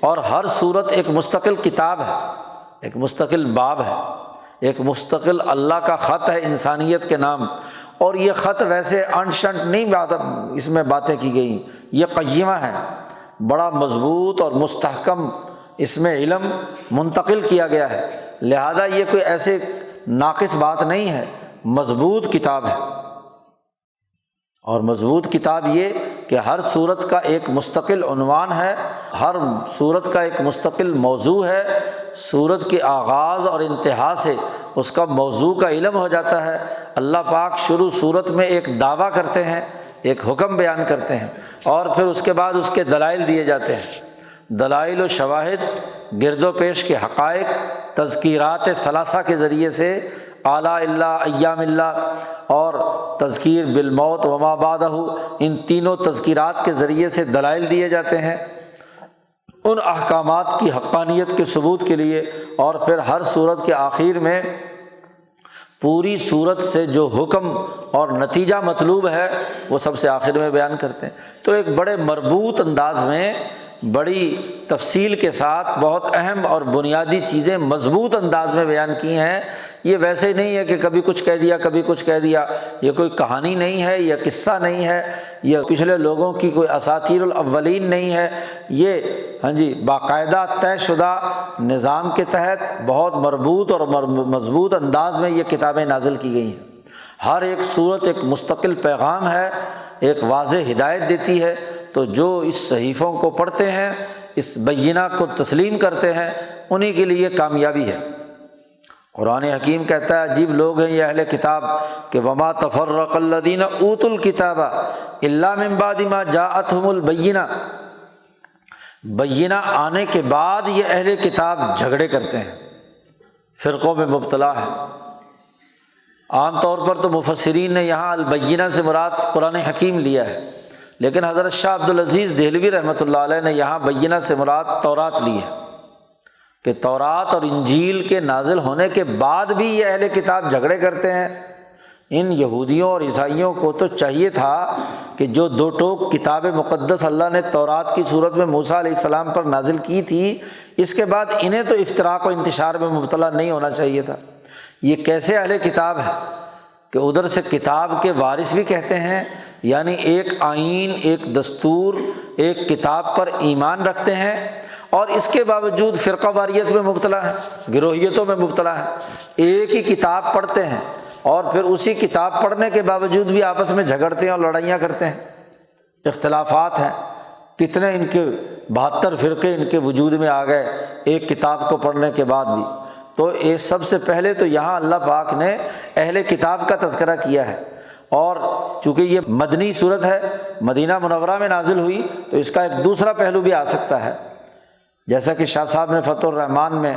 اور ہر صورت ایک مستقل کتاب ہے، ایک مستقل باب ہے، ایک مستقل اللہ کا خط ہے انسانیت کے نام۔ اور یہ خط ویسے انٹ شنٹ نہیں اس میں باتیں کی گئی، یہ قیمہ ہے، بڑا مضبوط اور مستحکم اس میں علم منتقل کیا گیا ہے، لہذا یہ کوئی ایسے ناقص بات نہیں ہے، مضبوط کتاب ہے۔ اور مضبوط کتاب یہ کہ ہر صورت کا ایک مستقل عنوان ہے، ہر صورت کا ایک مستقل موضوع ہے، صورت کے آغاز اور انتہا سے اس کا موضوع کا علم ہو جاتا ہے۔ اللہ پاک شروع صورت میں ایک دعویٰ کرتے ہیں، ایک حکم بیان کرتے ہیں، اور پھر اس کے بعد اس کے دلائل دیے جاتے ہیں، دلائل و شواہد، گرد و پیش کے حقائق، تذکیرات ثلاثہ کے ذریعے سے آلاء اللہ، ایام اللہ اور تذکیر بالموت وما بعدہ، ان تینوں تذکیرات کے ذریعے سے دلائل دیے جاتے ہیں ان احکامات کی حقانیت کے ثبوت کے لیے، اور پھر ہر سورت کے آخر میں پوری سورت سے جو حکم اور نتیجہ مطلوب ہے وہ سب سے آخر میں بیان کرتے ہیں۔ تو ایک بڑے مربوط انداز میں، بڑی تفصیل کے ساتھ بہت اہم اور بنیادی چیزیں مضبوط انداز میں بیان کی ہیں۔ یہ ویسے نہیں ہے کہ کبھی کچھ کہہ دیا کبھی کچھ کہہ دیا، یہ کوئی کہانی نہیں ہے، یہ قصہ نہیں ہے، یہ پچھلے لوگوں کی کوئی اساطیر الاولین نہیں ہے، یہ باقاعدہ طے شدہ نظام کے تحت بہت مربوط اور مضبوط انداز میں یہ کتابیں نازل کی گئی ہیں۔ ہر ایک صورت ایک مستقل پیغام ہے، ایک واضح ہدایت دیتی ہے۔ تو جو اس صحیفوں کو پڑھتے ہیں، اس بینہ کو تسلیم کرتے ہیں، انہی کے لیے کامیابی ہے۔ قرآن حکیم کہتا ہے عجیب لوگ ہیں یہ اہل کتاب کہ وما تفرق الذین اوتوا الکتاب الا من بعد ما جاءتهم البینہ، بینہ آنے کے بعد یہ اہل کتاب جھگڑے کرتے ہیں، فرقوں میں مبتلا ہے۔ عام طور پر تو مفسرین نے یہاں البینہ سے مراد قرآن حکیم لیا ہے، لیکن حضرت شاہ عبدالعزیز دہلوی رحمۃ اللہ علیہ نے یہاں بینہ سے مراد تورات لی ہے کہ تورات اور انجیل کے نازل ہونے کے بعد بھی یہ اہل کتاب جھگڑے کرتے ہیں۔ ان یہودیوں اور عیسائیوں کو تو چاہیے تھا کہ جو دو ٹوک کتاب مقدس اللہ نے تورات کی صورت میں موسیٰ علیہ السلام پر نازل کی تھی، اس کے بعد انہیں تو افتراق و انتشار میں مبتلا نہیں ہونا چاہیے تھا۔ یہ کیسے اہل کتاب ہے کہ ادھر سے کتاب کے وارث بھی کہتے ہیں، یعنی ایک آئین، ایک دستور، ایک کتاب پر ایمان رکھتے ہیں، اور اس کے باوجود فرقہ واریت میں مبتلا ہے، گروہیتوں میں مبتلا ہے۔ ایک ہی کتاب پڑھتے ہیں اور پھر اسی کتاب پڑھنے کے باوجود بھی آپس میں جھگڑتے ہیں اور لڑائیاں کرتے ہیں، اختلافات ہیں۔ کتنے ان کے 72 فرقے ان کے وجود میں آ گئے ایک کتاب کو پڑھنے کے بعد بھی۔ تو یہ سب سے پہلے تو یہاں اللہ پاک نے اہل کتاب کا تذکرہ کیا ہے، اور چونکہ یہ مدنی صورت ہے، مدینہ منورہ میں نازل ہوئی، تو اس کا ایک دوسرا پہلو بھی آ سکتا ہے، جیسا کہ شاہ صاحب نے فتح الرحمان میں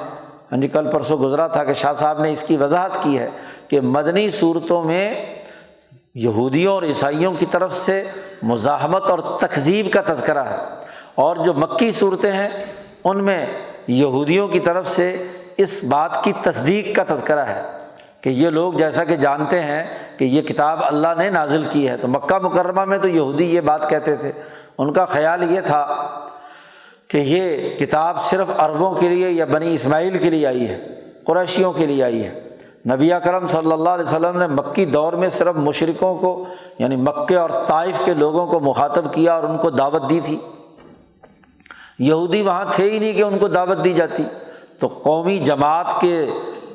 کل پرسوں گزرا تھا کہ شاہ صاحب نے اس کی وضاحت کی ہے کہ مدنی صورتوں میں یہودیوں اور عیسائیوں کی طرف سے مزاحمت اور تکذیب کا تذکرہ ہے، اور جو مکی صورتیں ہیں ان میں یہودیوں کی طرف سے اس بات کی تصدیق کا تذکرہ ہے کہ یہ لوگ جیسا کہ جانتے ہیں کہ یہ کتاب اللہ نے نازل کی ہے۔ تو مکہ مکرمہ میں تو یہودی یہ بات کہتے تھے، ان کا خیال یہ تھا کہ یہ کتاب صرف عربوں کے لیے یا بنی اسماعیل کے لیے آئی ہے، قریشیوں کے لیے آئی ہے۔ نبی اکرم صلی اللہ علیہ وسلم نے مکی دور میں صرف مشرکوں کو، یعنی مکے اور طائف کے لوگوں کو مخاطب کیا اور ان کو دعوت دی تھی۔ یہودی وہاں تھے ہی نہیں کہ ان کو دعوت دی جاتی۔ تو قومی جماعت کے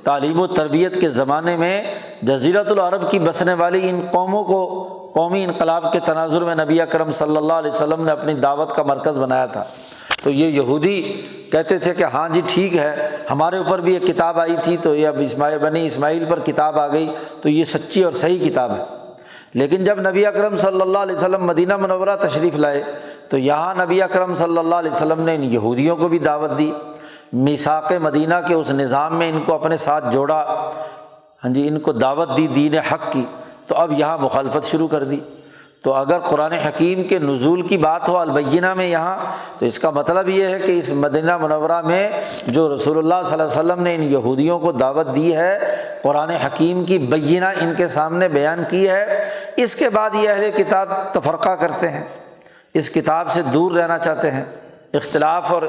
تعلیم و تربیت کے زمانے میں جزیرۃ العرب کی بسنے والی ان قوموں کو قومی انقلاب کے تناظر میں نبی اکرم صلی اللہ علیہ وسلم نے اپنی دعوت کا مرکز بنایا تھا۔ تو یہ یہودی کہتے تھے کہ ہاں جی ٹھیک ہے، ہمارے اوپر بھی ایک کتاب آئی تھی تو یہ اب بنی اسماعیل پر کتاب آ گئی تو یہ سچی اور صحیح کتاب ہے۔ لیکن جب نبی اکرم صلی اللہ علیہ وسلم مدینہ منورہ تشریف لائے تو یہاں نبی اکرم صلی اللہ علیہ وسلم نے ان یہودیوں کو بھی دعوت دی، میثاق مدینہ کے اس نظام میں ان کو اپنے ساتھ جوڑا، ان کو دعوت دی دین حق کی۔ تو اب یہاں مخالفت شروع کر دی۔ تو اگر قرآن حکیم کے نزول کی بات ہو البینہ میں یہاں، تو اس کا مطلب یہ ہے کہ اس مدینہ منورہ میں جو رسول اللہ صلی اللہ علیہ وسلم نے ان یہودیوں کو دعوت دی ہے، قرآن حکیم کی بینہ ان کے سامنے بیان کی ہے، اس کے بعد یہ اہل کتاب تفرقہ کرتے ہیں، اس کتاب سے دور رہنا چاہتے ہیں، اختلاف اور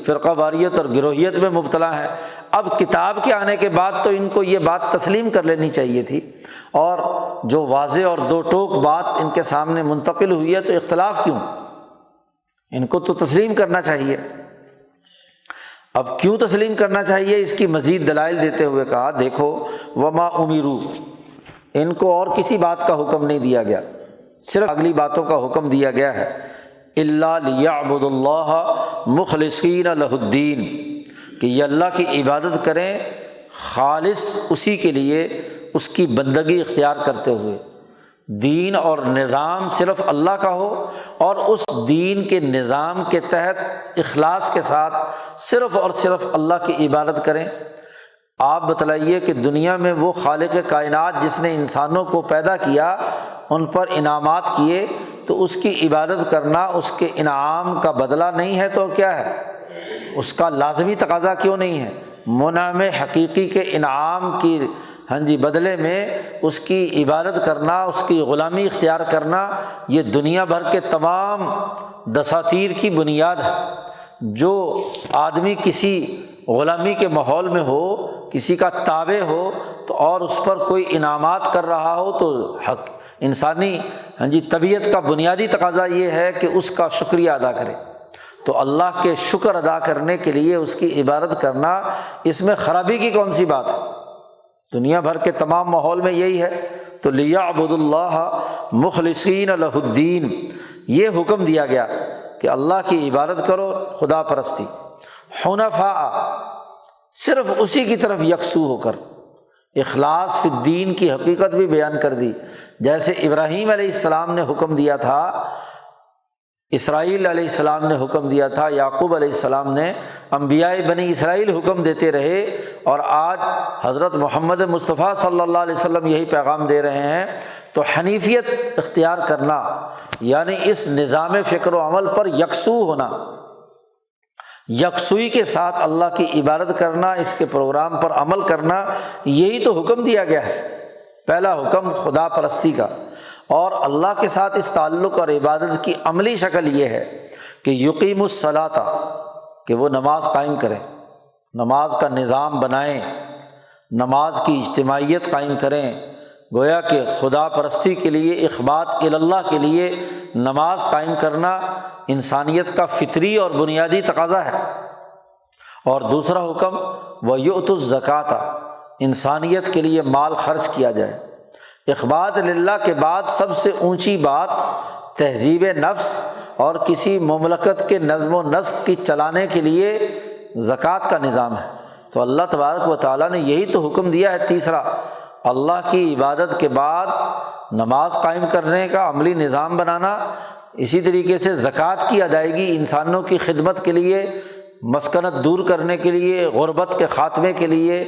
فرقہ واریت اور گروہیت میں مبتلا ہیں۔ اب کتاب کے آنے کے بعد تو ان کو یہ بات تسلیم کر لینی چاہیے تھی، اور جو واضح اور دو ٹوک بات ان کے سامنے منتقل ہوئی ہے تو اختلاف کیوں؟ ان کو تو تسلیم کرنا چاہیے۔ اب کیوں تسلیم کرنا چاہیے اس کی مزید دلائل دیتے ہوئے کہا دیکھو وما امروا، ان کو اور کسی بات کا حکم نہیں دیا گیا، صرف اگلی باتوں کا حکم دیا گیا ہے، الا لیعبدوا اللہ مخلصین لہ الدین، کہ یہ اللہ کی عبادت کریں خالص اسی کے لیے، اس کی بندگی اختیار کرتے ہوئے، دین اور نظام صرف اللہ کا ہو، اور اس دین کے نظام کے تحت اخلاص کے ساتھ صرف اور صرف اللہ کی عبادت کریں۔ آپ بتلائیے کہ دنیا میں وہ خالق کائنات جس نے انسانوں کو پیدا کیا، ان پر انعامات کیے، تو اس کی عبادت کرنا اس کے انعام کا بدلہ نہیں ہے تو کیا ہے؟ اس کا لازمی تقاضا کیوں نہیں ہے؟ منعم حقیقی کے انعام کی بدلے میں اس کی عبادت کرنا، اس کی غلامی اختیار کرنا، یہ دنیا بھر کے تمام دساتیر کی بنیاد ہے۔ جو آدمی کسی غلامی کے ماحول میں ہو، کسی کا تابع ہو، تو اور اس پر کوئی انعامات کر رہا ہو، تو حق انسانی طبیعت کا بنیادی تقاضا یہ ہے کہ اس کا شکریہ ادا کرے۔ تو اللہ کے شکر ادا کرنے کے لیے اس کی عبادت کرنا، اس میں خرابی کی کون سی بات ہے؟ دنیا بھر کے تمام ماحول میں یہی ہے۔ تو لِيَعْبُدُوا اللَّهَ مُخْلِصِينَ لَهُ الدِّينَ، یہ حکم دیا گیا کہ اللہ کی عبادت کرو، خدا پرستی، حنفاء، صرف اسی کی طرف یکسو ہو کر۔ اخلاص فی الدین کی حقیقت بھی بیان کر دی، جیسے ابراہیم علیہ السلام نے حکم دیا تھا، اسرائیل علیہ السلام نے حکم دیا تھا، یعقوب علیہ السلام نے، انبیاء بنی اسرائیل حکم دیتے رہے، اور آج حضرت محمد مصطفیٰ صلی اللہ علیہ وسلم یہی پیغام دے رہے ہیں۔ تو حنیفیت اختیار کرنا یعنی اس نظام فکر و عمل پر یکسو ہونا، یکسوئی کے ساتھ اللہ کی عبادت کرنا، اس کے پروگرام پر عمل کرنا، یہی تو حکم دیا گیا ہے۔ پہلا حکم خدا پرستی کا، اور اللہ کے ساتھ اس تعلق اور عبادت کی عملی شکل یہ ہے کہ یقیم الصلاۃ، کہ وہ نماز قائم کریں، نماز کا نظام بنائیں، نماز کی اجتماعیت قائم کریں۔ گویا کہ خدا پرستی کے لیے، اخبات اللہ کے لیے نماز قائم کرنا انسانیت کا فطری اور بنیادی تقاضا ہے۔ اور دوسرا حکم وَيُؤْتُوا الزَّكَاةَ، انسانیت کے لیے مال خرچ کیا جائے۔ اخبات اللہ کے بعد سب سے اونچی بات تہذیب نفس اور کسی مملکت کے نظم و نسق کی چلانے کے لیے زکوٰۃ کا نظام ہے۔ تو اللہ تبارک و تعالیٰ نے یہی تو حکم دیا ہے۔ تیسرا، اللہ کی عبادت کے بعد نماز قائم کرنے کا عملی نظام بنانا، اسی طریقے سے زکوٰۃ کی ادائیگی انسانوں کی خدمت کے لیے، مسکنت دور کرنے کے لیے، غربت کے خاتمے کے لیے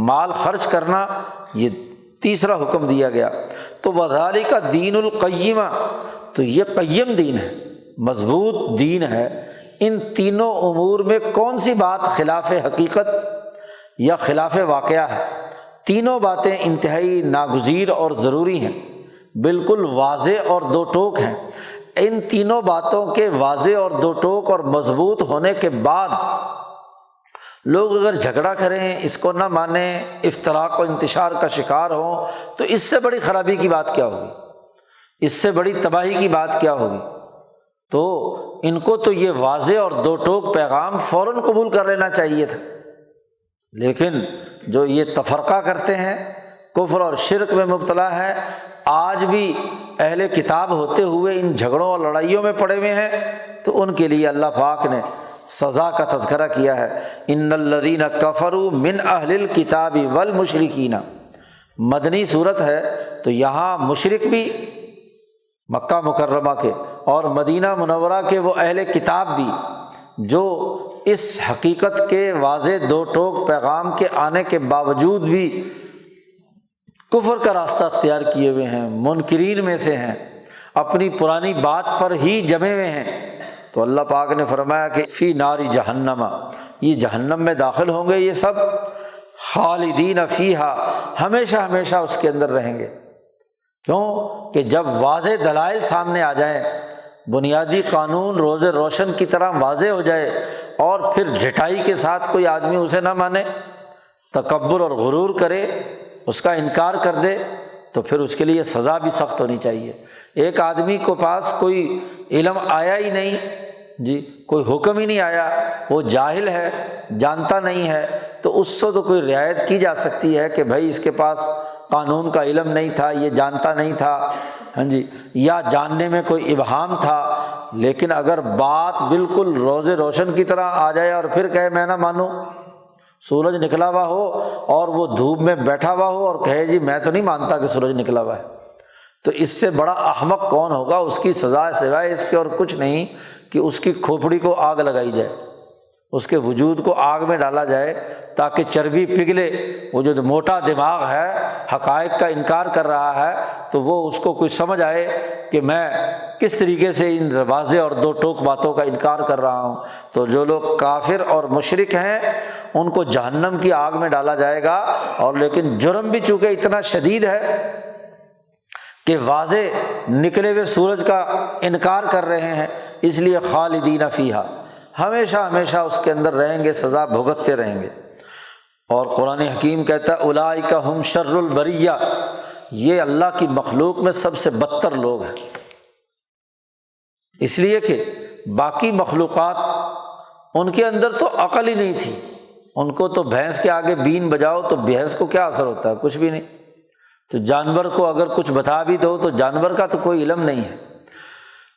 مال خرچ کرنا، یہ تیسرا حکم دیا گیا۔ تو وَذَلِكَ دِينُ الْقَيِّمَةِ، تو یہ قیم دین ہے، مضبوط دین ہے۔ ان تینوں امور میں کون سی بات خلاف حقیقت یا خلاف واقعہ ہے؟ تینوں باتیں انتہائی ناگزیر اور ضروری ہیں، بالکل واضح اور دو ٹوک ہیں۔ ان تینوں باتوں کے واضح اور دو ٹوک اور مضبوط ہونے کے بعد لوگ اگر جھگڑا کریں، اس کو نہ مانیں، افتراق و انتشار کا شکار ہوں، تو اس سے بڑی خرابی کی بات کیا ہوگی؟ اس سے بڑی تباہی کی بات کیا ہوگی؟ تو ان کو تو یہ واضح اور دو ٹوک پیغام فوراً قبول کر لینا چاہیے تھا، لیکن جو یہ تفرقہ کرتے ہیں، کفر اور شرک میں مبتلا ہے، آج بھی اہل کتاب ہوتے ہوئے ان جھگڑوں اور لڑائیوں میں پڑے ہوئے ہیں، تو ان کے لیے اللہ پاک نے سزا کا تذکرہ کیا ہے۔ ان الذین کفروا من اہل الکتاب والمشرکین، مدنی صورت ہے، تو یہاں مشرک بھی مکہ مکرمہ کے اور مدینہ منورہ کے وہ اہل کتاب بھی، جو اس حقیقت کے واضح دو ٹوک پیغام کے آنے کے باوجود بھی کفر کا راستہ اختیار کیے ہوئے ہیں، منکرین میں سے ہیں، اپنی پرانی بات پر ہی جمے ہوئے ہیں، تو اللہ پاک نے فرمایا کہ فی نار جہنم، یہ جہنم میں داخل ہوں گے، یہ سب خالدین فیہا، ہمیشہ ہمیشہ اس کے اندر رہیں گے۔ کیوں کہ جب واضح دلائل سامنے آ جائیں، بنیادی قانون روز روشن کی طرح واضح ہو جائے، اور پھر ڈھٹائی کے ساتھ کوئی آدمی اسے نہ مانے، تکبر اور غرور کرے، اس کا انکار کر دے، تو پھر اس کے لیے سزا بھی سخت ہونی چاہیے۔ ایک آدمی کو پاس کوئی علم آیا ہی نہیں، کوئی حکم ہی نہیں آیا، وہ جاہل ہے، جانتا نہیں ہے، تو اس سے تو کوئی رعایت کی جا سکتی ہے کہ بھائی اس کے پاس قانون کا علم نہیں تھا، یہ جانتا نہیں تھا، یا جاننے میں کوئی ابہام تھا۔ لیکن اگر بات بالکل روز روشن کی طرح آ جائے اور پھر کہے میں نہ مانوں، سورج نکلا ہوا ہو اور وہ دھوپ میں بیٹھا ہوا ہو اور کہے جی میں تو نہیں مانتا کہ سورج نکلا ہوا ہے، تو اس سے بڑا احمق کون ہوگا؟ اس کی سزا سوائے اس کے اور کچھ نہیں کہ اس کی کھوپڑی کو آگ لگائی جائے، اس کے وجود کو آگ میں ڈالا جائے تاکہ چربی پگھلے۔ وہ جو موٹا دماغ ہے، حقائق کا انکار کر رہا ہے، تو وہ اس کو کچھ سمجھ آئے کہ میں کس طریقے سے ان واضح اور دو ٹوک باتوں کا انکار کر رہا ہوں۔ تو جو لوگ کافر اور مشرک ہیں ان کو جہنم کی آگ میں ڈالا جائے گا، اور لیکن جرم بھی چونکہ اتنا شدید ہے کہ واضح نکلے ہوئے سورج کا انکار کر رہے ہیں، اس لیے خالدین فیہا، ہمیشہ ہمیشہ اس کے اندر رہیں گے، سزا بھگتتے رہیں گے۔ اور قرآن حکیم کہتا ہے اولئک ہم شر البریہ، یہ اللہ کی مخلوق میں سب سے بدتر لوگ ہیں، اس لیے کہ باقی مخلوقات ان کے اندر تو عقل ہی نہیں تھی، ان کو تو بھینس کے آگے بین بجاؤ تو بھینس کو کیا اثر ہوتا ہے؟ کچھ بھی نہیں۔ تو جانور کو اگر کچھ بتا بھی دو تو جانور کا تو کوئی علم نہیں ہے۔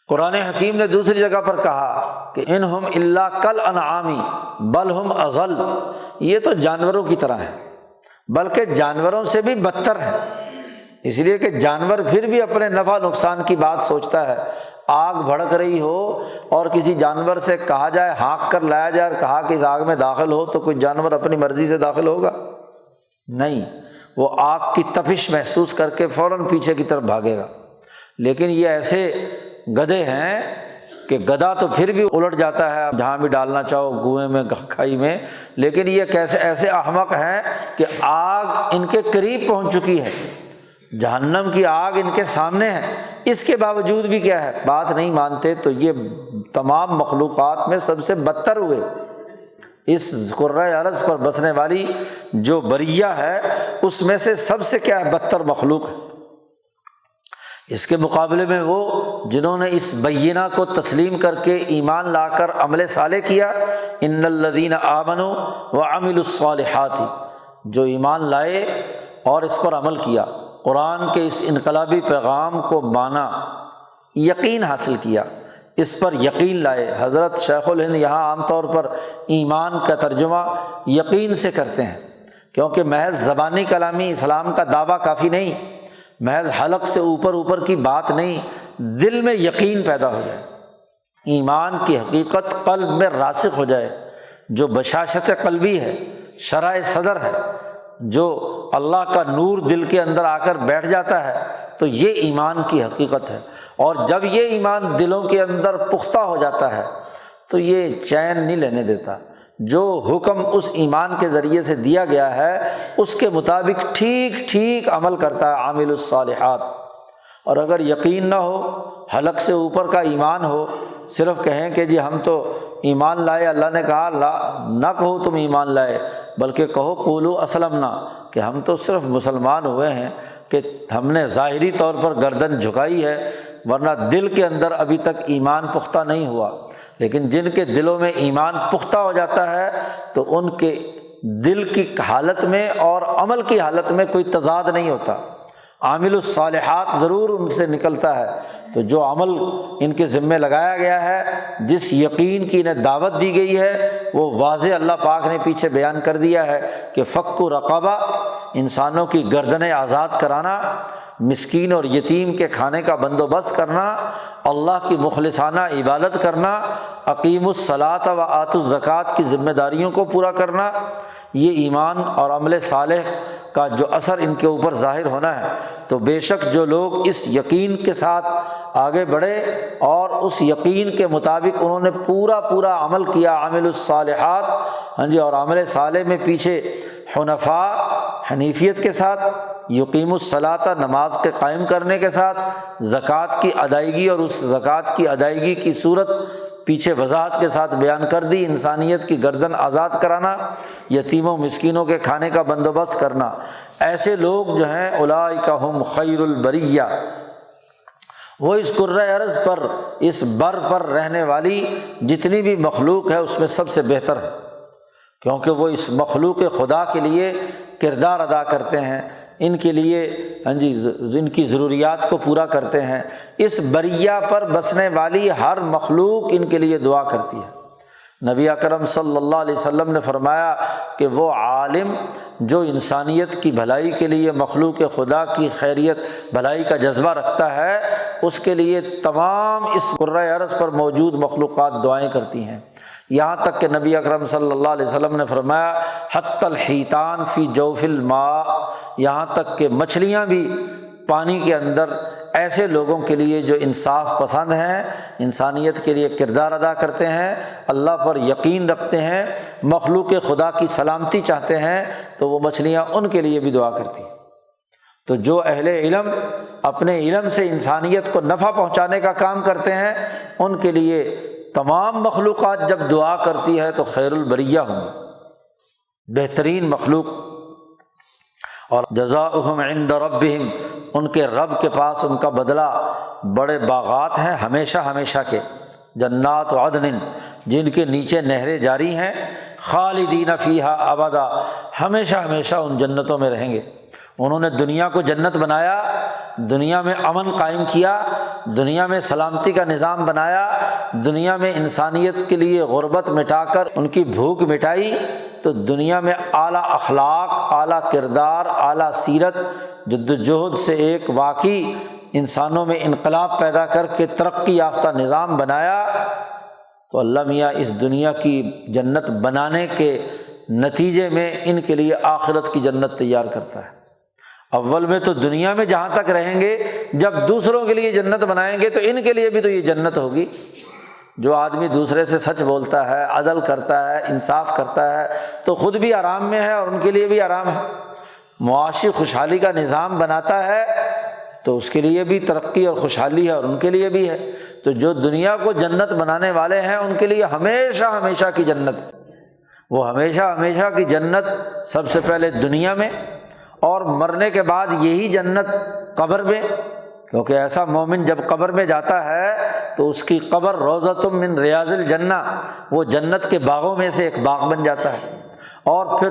قرآن حکیم نے دوسری جگہ پر کہا کہ انہم الا کالانعام بل ہم اضل، یہ تو جانوروں کی طرح ہے، بلکہ جانوروں سے بھی بدتر ہے، اس لیے کہ جانور پھر بھی اپنے نفع نقصان کی بات سوچتا ہے۔ آگ بھڑک رہی ہو اور کسی جانور سے کہا جائے، ہانک کر لایا جائے اور کہا کہ اس آگ میں داخل ہو، تو کوئی جانور اپنی مرضی سے داخل ہوگا؟ نہیں، وہ آگ کی تپش محسوس کر کے فوراً پیچھے کی طرف بھاگے گا۔ لیکن یہ ایسے گدھے ہیں کہ گدھا تو پھر بھی الٹ جاتا ہے جہاں بھی ڈالنا چاہو، کنویں میں، کھائی میں، لیکن یہ کیسے ایسے احمق ہیں کہ آگ ان کے قریب پہنچ چکی ہے، جہنم کی آگ ان کے سامنے ہے، اس کے باوجود بھی کیا ہے، بات نہیں مانتے۔ تو یہ تمام مخلوقات میں سب سے بدتر ہوئے۔ اس کرۂ ارض پر بسنے والی جو بریہ ہے اس میں سے سب سے کیا ہے، بدتر مخلوق ہے۔ اس کے مقابلے میں وہ جنہوں نے اس بینہ کو تسلیم کر کے ایمان لا کر عمل صالح کیا، ان الذین آمنوا وعملوا الصالحات، جو ایمان لائے اور اس پر عمل کیا، قرآن کے اس انقلابی پیغام کو مانا، یقین حاصل کیا، اس پر یقین لائے۔ حضرت شیخ الہند یہاں عام طور پر ایمان کا ترجمہ یقین سے کرتے ہیں، کیونکہ محض زبانی کلامی اسلام کا دعویٰ کافی نہیں، محض حلق سے اوپر کی بات نہیں، دل میں یقین پیدا ہو جائے، ایمان کی حقیقت قلب میں راسخ ہو جائے، جو بشاشت قلبی ہے، شرح صدر ہے، جو اللہ کا نور دل کے اندر آ کر بیٹھ جاتا ہے، تو یہ ایمان کی حقیقت ہے۔ اور جب یہ ایمان دلوں کے اندر پختہ ہو جاتا ہے تو یہ چین نہیں لینے دیتا، جو حکم اس ایمان کے ذریعے سے دیا گیا ہے اس کے مطابق ٹھیک ٹھیک عمل کرتا ہے، عامل الصالحات۔ اور اگر یقین نہ ہو، حلق سے اوپر کا ایمان ہو، صرف کہیں کہ جی ہم تو ایمان لائے، اللہ نے کہا نہ کہو تم ایمان لائے، بلکہ کہو قولوا اسلمنا، کہ ہم تو صرف مسلمان ہوئے ہیں، کہ ہم نے ظاہری طور پر گردن جھکائی ہے، ورنہ دل کے اندر ابھی تک ایمان پختہ نہیں ہوا۔ لیکن جن کے دلوں میں ایمان پختہ ہو جاتا ہے تو ان کے دل کی حالت میں اور عمل کی حالت میں کوئی تضاد نہیں ہوتا، عامل الصالحات ضرور ان سے نکلتا ہے۔ تو جو عمل ان کے ذمہ لگایا گیا ہے، جس یقین کی انہیں دعوت دی گئی ہے، وہ واضح اللہ پاک نے پیچھے بیان کر دیا ہے کہ فک رقبہ، انسانوں کی گردنیں آزاد کرانا، مسکین اور یتیم کے کھانے کا بندوبست کرنا، اللہ کی مخلصانہ عبادت کرنا، اقیم الصلاۃ و آتوا الزکوٰۃ کی ذمہ داریوں کو پورا کرنا، یہ ایمان اور عمل صالح کا جو اثر ان کے اوپر ظاہر ہونا ہے۔ تو بے شک جو لوگ اس یقین کے ساتھ آگے بڑھے اور اس یقین کے مطابق انہوں نے پورا عمل کیا، عامل الصالحات، ہاں جی، اور عمل صالح میں پیچھے حنفاء، حنیفیت کے ساتھ، یقیم الصلاۃ، نماز کے قائم کرنے کے ساتھ، زکوٰۃ کی ادائیگی اور اس زکوٰۃ کی ادائیگی کی صورت پیچھے وضاحت کے ساتھ بیان کر دی، انسانیت کی گردن آزاد کرانا، یتیموں مسکینوں کے کھانے کا بندوبست کرنا، ایسے لوگ جو ہیں اولئک ہم خیر البریہ، وہ اس کرۂ ارض پر، اس بر پر رہنے والی جتنی بھی مخلوق ہے اس میں سب سے بہتر ہے، کیونکہ وہ اس مخلوق خدا کے لیے کردار ادا کرتے ہیں، ان کے لیے ہاں جی ان کی ضروریات کو پورا کرتے ہیں۔ اس بریہ پر بسنے والی ہر مخلوق ان کے لیے دعا کرتی ہے۔ نبی اکرم صلی اللہ علیہ وسلم نے فرمایا کہ وہ عالم جو انسانیت کی بھلائی کے لیے، مخلوق خدا کی خیریت بھلائی کا جذبہ رکھتا ہے، اس کے لیے تمام اس کرۂ ارض پر موجود مخلوقات دعائیں کرتی ہیں۔ یہاں تک کہ نبی اکرم صلی اللہ علیہ وسلم نے فرمایا حتی الحیتان فی جوف الماء، یہاں تک کہ مچھلیاں بھی پانی کے اندر ایسے لوگوں کے لیے جو انصاف پسند ہیں، انسانیت کے لیے کردار ادا کرتے ہیں، اللہ پر یقین رکھتے ہیں، مخلوق خدا کی سلامتی چاہتے ہیں، تو وہ مچھلیاں ان کے لیے بھی دعا کرتی ہیں۔ تو جو اہل علم اپنے علم سے انسانیت کو نفع پہنچانے کا کام کرتے ہیں، ان کے لیے تمام مخلوقات جب دعا کرتی ہے تو خیر البریہ ہوں، بہترین مخلوق۔ اور جزاؤہم عند ربہم، ان کے رب کے پاس ان کا بدلہ بڑے باغات ہیں ہمیشہ ہمیشہ کے، جنات عدن، جن کے نیچے نہریں جاری ہیں، خالدین فیہا ابدا، ہمیشہ ہمیشہ ان جنتوں میں رہیں گے۔ انہوں نے دنیا کو جنت بنایا، دنیا میں امن قائم کیا، دنیا میں سلامتی کا نظام بنایا، دنیا میں انسانیت کے لیے غربت مٹا کر ان کی بھوک مٹائی، تو دنیا میں اعلیٰ اخلاق، اعلیٰ کردار، اعلیٰ سیرت، جدوجہد سے ایک واقعی انسانوں میں انقلاب پیدا کر کے ترقی یافتہ نظام بنایا۔ تو اللہ میاں اس دنیا کی جنت بنانے کے نتیجے میں ان کے لیے آخرت کی جنت تیار کرتا ہے۔ اول میں تو دنیا میں جہاں تک رہیں گے، جب دوسروں کے لیے جنت بنائیں گے تو ان کے لیے بھی تو یہ جنت ہوگی۔ جو آدمی دوسرے سے سچ بولتا ہے، عدل کرتا ہے، انصاف کرتا ہے، تو خود بھی آرام میں ہے اور ان کے لیے بھی آرام ہے۔ معاشی خوشحالی کا نظام بناتا ہے تو اس کے لیے بھی ترقی اور خوشحالی ہے اور ان کے لیے بھی ہے۔ تو جو دنیا کو جنت بنانے والے ہیں ان کے لیے ہمیشہ ہمیشہ کی جنت، وہ ہمیشہ ہمیشہ کی جنت سب سے پہلے دنیا میں، اور مرنے کے بعد یہی جنت قبر میں، کیونکہ ایسا مومن جب قبر میں جاتا ہے تو اس کی قبر روضۃ من ریاض الجنہ، وہ جنت کے باغوں میں سے ایک باغ بن جاتا ہے، اور پھر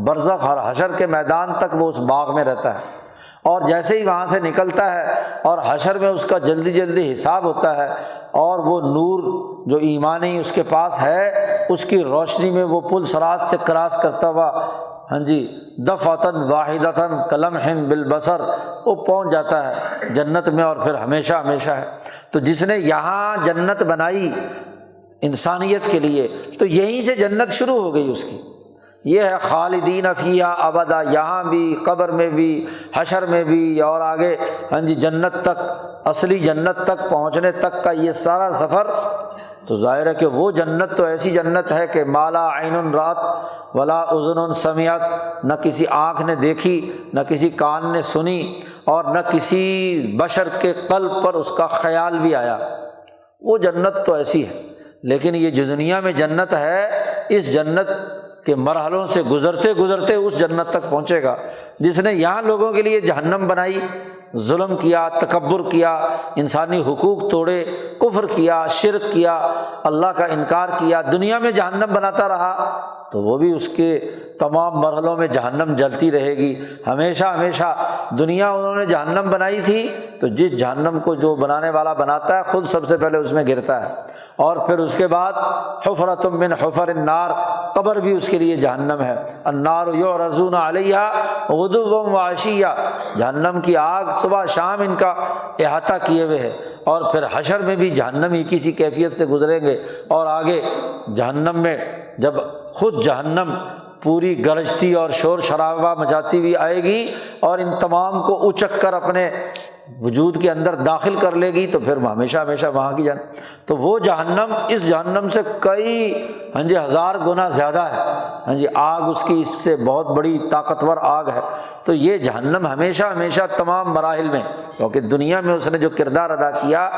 برزخ اور حشر کے میدان تک وہ اس باغ میں رہتا ہے، اور جیسے ہی وہاں سے نکلتا ہے اور حشر میں اس کا جلدی جلدی حساب ہوتا ہے، اور وہ نور جو ایمانی اس کے پاس ہے، اس کی روشنی میں وہ پل صراط سے کراس کرتا ہوا دفعتاً واحدتاً کلمح بالبصر وہ پہنچ جاتا ہے جنت میں، اور پھر ہمیشہ ہمیشہ ہے۔ تو جس نے یہاں جنت بنائی انسانیت کے لیے، تو یہیں سے جنت شروع ہو گئی اس کی۔ یہ ہے خالدین فیہا ابدا، یہاں بھی، قبر میں بھی، حشر میں بھی، اور آگے جنت تک، اصلی جنت تک پہنچنے تک کا یہ سارا سفر۔ تو ظاہر ہے کہ وہ جنت تو ایسی جنت ہے کہ مالا عین رات ولا اذن سمعت، نہ کسی آنکھ نے دیکھی، نہ کسی کان نے سنی، اور نہ کسی بشر کے قلب پر اس کا خیال بھی آیا۔ وہ جنت تو ایسی ہے، لیکن یہ جو دنیا میں جنت ہے، اس جنت کے مرحلوں سے گزرتے گزرتے اس جنت تک پہنچے گا۔ جس نے یہاں لوگوں کے لیے جہنم بنائی، ظلم کیا، تکبر کیا، انسانی حقوق توڑے، کفر کیا، شرک کیا، اللہ کا انکار کیا، دنیا میں جہنم بناتا رہا، تو وہ بھی اس کے تمام مرحلوں میں جہنم جلتی رہے گی ہمیشہ ہمیشہ۔ دنیا انہوں نے جہنم بنائی تھی، تو جس جہنم کو جو بنانے والا بناتا ہے، خود سب سے پہلے اس میں گرتا ہے، اور پھر اس کے بعد حفرۃ من حفر النار، قبر بھی اس کے لیے جہنم ہے۔ النار یعرضون علیہا غدوا وعشیا، جہنم کی آگ صبح شام ان کا احاطہ کیے ہوئے ہے، اور پھر حشر میں بھی جہنم ہی کسی کیفیت سے گزریں گے، اور آگے جہنم میں جب خود جہنم پوری گرجتی اور شور شرابہ مچاتی ہوئی آئے گی اور ان تمام کو اچک کر اپنے وجود کے اندر داخل کر لے گی، تو پھر ہمیشہ ہمیشہ وہاں کی جہنم۔ تو وہ جہنم اس جہنم سے کئی ہزار گنا زیادہ ہے، آگ اس کی اس سے بہت بڑی طاقتور آگ ہے۔ تو یہ جہنم ہمیشہ ہمیشہ تمام مراحل میں، کیونکہ دنیا میں اس نے جو کردار ادا کیا،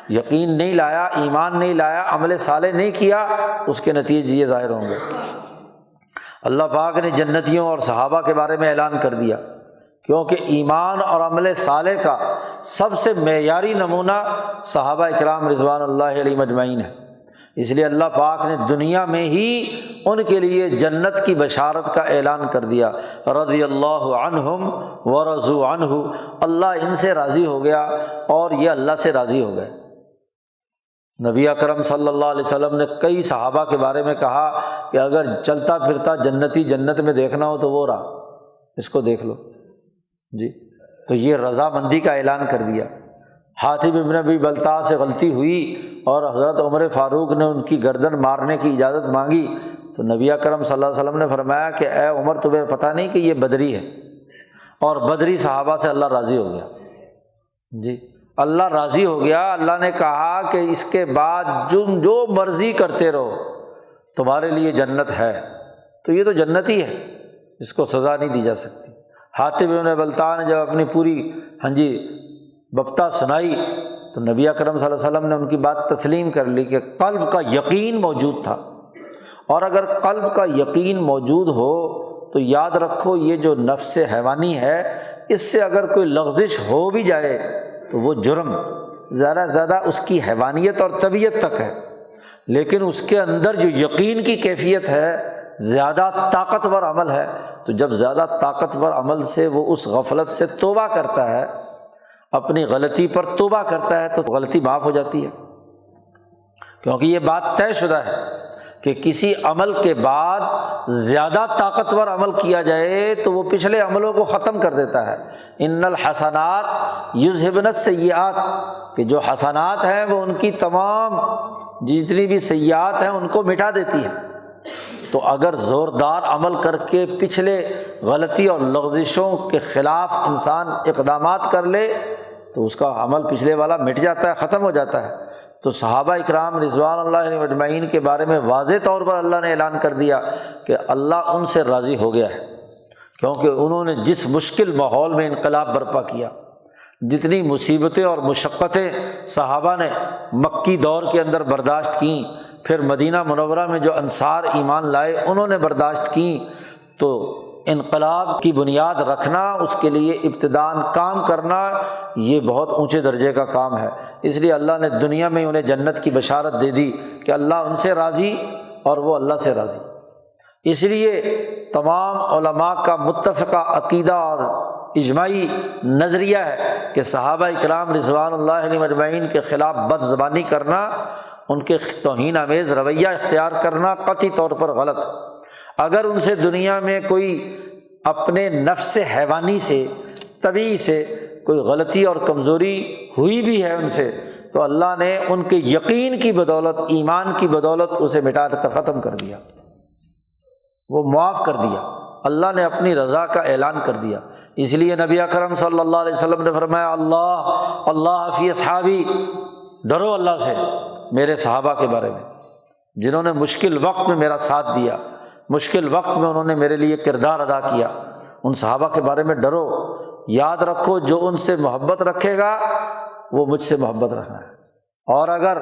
یقین نہیں لایا، ایمان نہیں لایا، عمل صالح نہیں کیا، اس کے نتیجے یہ ظاہر ہوں گے۔ اللہ پاک نے جنتیوں اور صحابہ کے بارے میں اعلان کر دیا، کیونکہ ایمان اور عمل صالح کا سب سے معیاری نمونہ صحابہ اکرام رضوان اللہ علیہم اجمعین ہے۔ اس لیے اللہ پاک نے دنیا میں ہی ان کے لیے جنت کی بشارت کا اعلان کر دیا، رضی اللہ عنہم ورضوا عنہ، اللہ ان سے راضی ہو گیا اور یہ اللہ سے راضی ہو گئے۔ نبی اکرم صلی اللہ علیہ وسلم نے کئی صحابہ کے بارے میں کہا کہ اگر چلتا پھرتا جنتی جنت میں دیکھنا ہو تو وہ رہا، اس کو دیکھ لو جی۔ تو یہ رضامندی کا اعلان کر دیا۔ حاتب ابن ابی بلتع سے غلطی ہوئی اور حضرت عمر فاروق نے ان کی گردن مارنے کی اجازت مانگی تو نبی اکرم صلی اللہ علیہ وسلم نے فرمایا کہ اے عمر تمہیں پتہ نہیں کہ یہ بدری ہے، اور بدری صحابہ سے اللہ راضی ہو گیا۔ جی اللہ راضی ہو گیا، اللہ نے کہا کہ اس کے بعد جو مرضی کرتے رہو تمہارے لیے جنت ہے، تو یہ تو جنتی ہے، اس کو سزا نہیں دی جا سکتی۔ حاتب بن بلتع نے جب اپنی پوری بپتا سنائی تو نبی اکرم صلی اللہ علیہ وسلم نے ان کی بات تسلیم کر لی کہ قلب کا یقین موجود تھا، اور اگر قلب کا یقین موجود ہو تو یاد رکھو یہ جو نفس حیوانی ہے اس سے اگر کوئی لغزش ہو بھی جائے تو وہ جرم زیادہ سے زیادہ اس کی حیوانیت اور طبیعت تک ہے، لیکن اس کے اندر جو یقین کی کیفیت ہے زیادہ طاقتور عمل ہے، تو جب زیادہ طاقتور عمل سے وہ اس غفلت سے توبہ کرتا ہے، اپنی غلطی پر توبہ کرتا ہے، تو غلطی معاف ہو جاتی ہے، کیونکہ یہ بات طے شدہ ہے کہ کسی عمل کے بعد زیادہ طاقتور عمل کیا جائے تو وہ پچھلے عملوں کو ختم کر دیتا ہے۔ ان الحسنات یذہبن السیئات، کہ جو حسنات ہیں وہ ان کی تمام جتنی بھی سیئات ہیں ان کو مٹا دیتی ہیں۔ تو اگر زوردار عمل کر کے پچھلے غلطی اور لغزشوں کے خلاف انسان اقدامات کر لے تو اس کا عمل پچھلے والا مٹ جاتا ہے، ختم ہو جاتا ہے۔ تو صحابہ اکرام رضوان اللہ علیہم اجمعین کے بارے میں واضح طور پر اللہ نے اعلان کر دیا کہ اللہ ان سے راضی ہو گیا ہے، کیونکہ انہوں نے جس مشکل ماحول میں انقلاب برپا کیا، جتنی مصیبتیں اور مشقتیں صحابہ نے مکی دور کے اندر برداشت کیں، پھر مدینہ منورہ میں جو انصار ایمان لائے انہوں نے برداشت کیں، تو انقلاب کی بنیاد رکھنا، اس کے لیے ابتداءً کام کرنا، یہ بہت اونچے درجے کا کام ہے۔ اس لیے اللہ نے دنیا میں انہیں جنت کی بشارت دے دی کہ اللہ ان سے راضی اور وہ اللہ سے راضی۔ اس لیے تمام علماء کا متفقہ عقیدہ اور اجماعی نظریہ ہے کہ صحابہ اکرام رضوان اللہ علیہم اجمعین کے خلاف بد زبانی کرنا، ان کے توہین آمیز رویہ اختیار کرنا قطعی طور پر غلط۔ اگر ان سے دنیا میں کوئی اپنے نفس حیوانی سے، طبیعی سے کوئی غلطی اور کمزوری ہوئی بھی ہے ان سے، تو اللہ نے ان کے یقین کی بدولت، ایمان کی بدولت اسے مٹا کر ختم کر دیا، وہ معاف کر دیا۔ اللہ نے اپنی رضا کا اعلان کر دیا۔ اس لیے نبی اکرم صلی اللہ علیہ وسلم نے فرمایا اللہ فی اصحابی، ڈرو اللہ سے میرے صحابہ کے بارے میں، جنہوں نے مشکل وقت میں میرا ساتھ دیا، مشکل وقت میں انہوں نے میرے لیے کردار ادا کیا، ان صحابہ کے بارے میں ڈرو۔ یاد رکھو جو ان سے محبت رکھے گا وہ مجھ سے محبت رکھنا ہے، اور اگر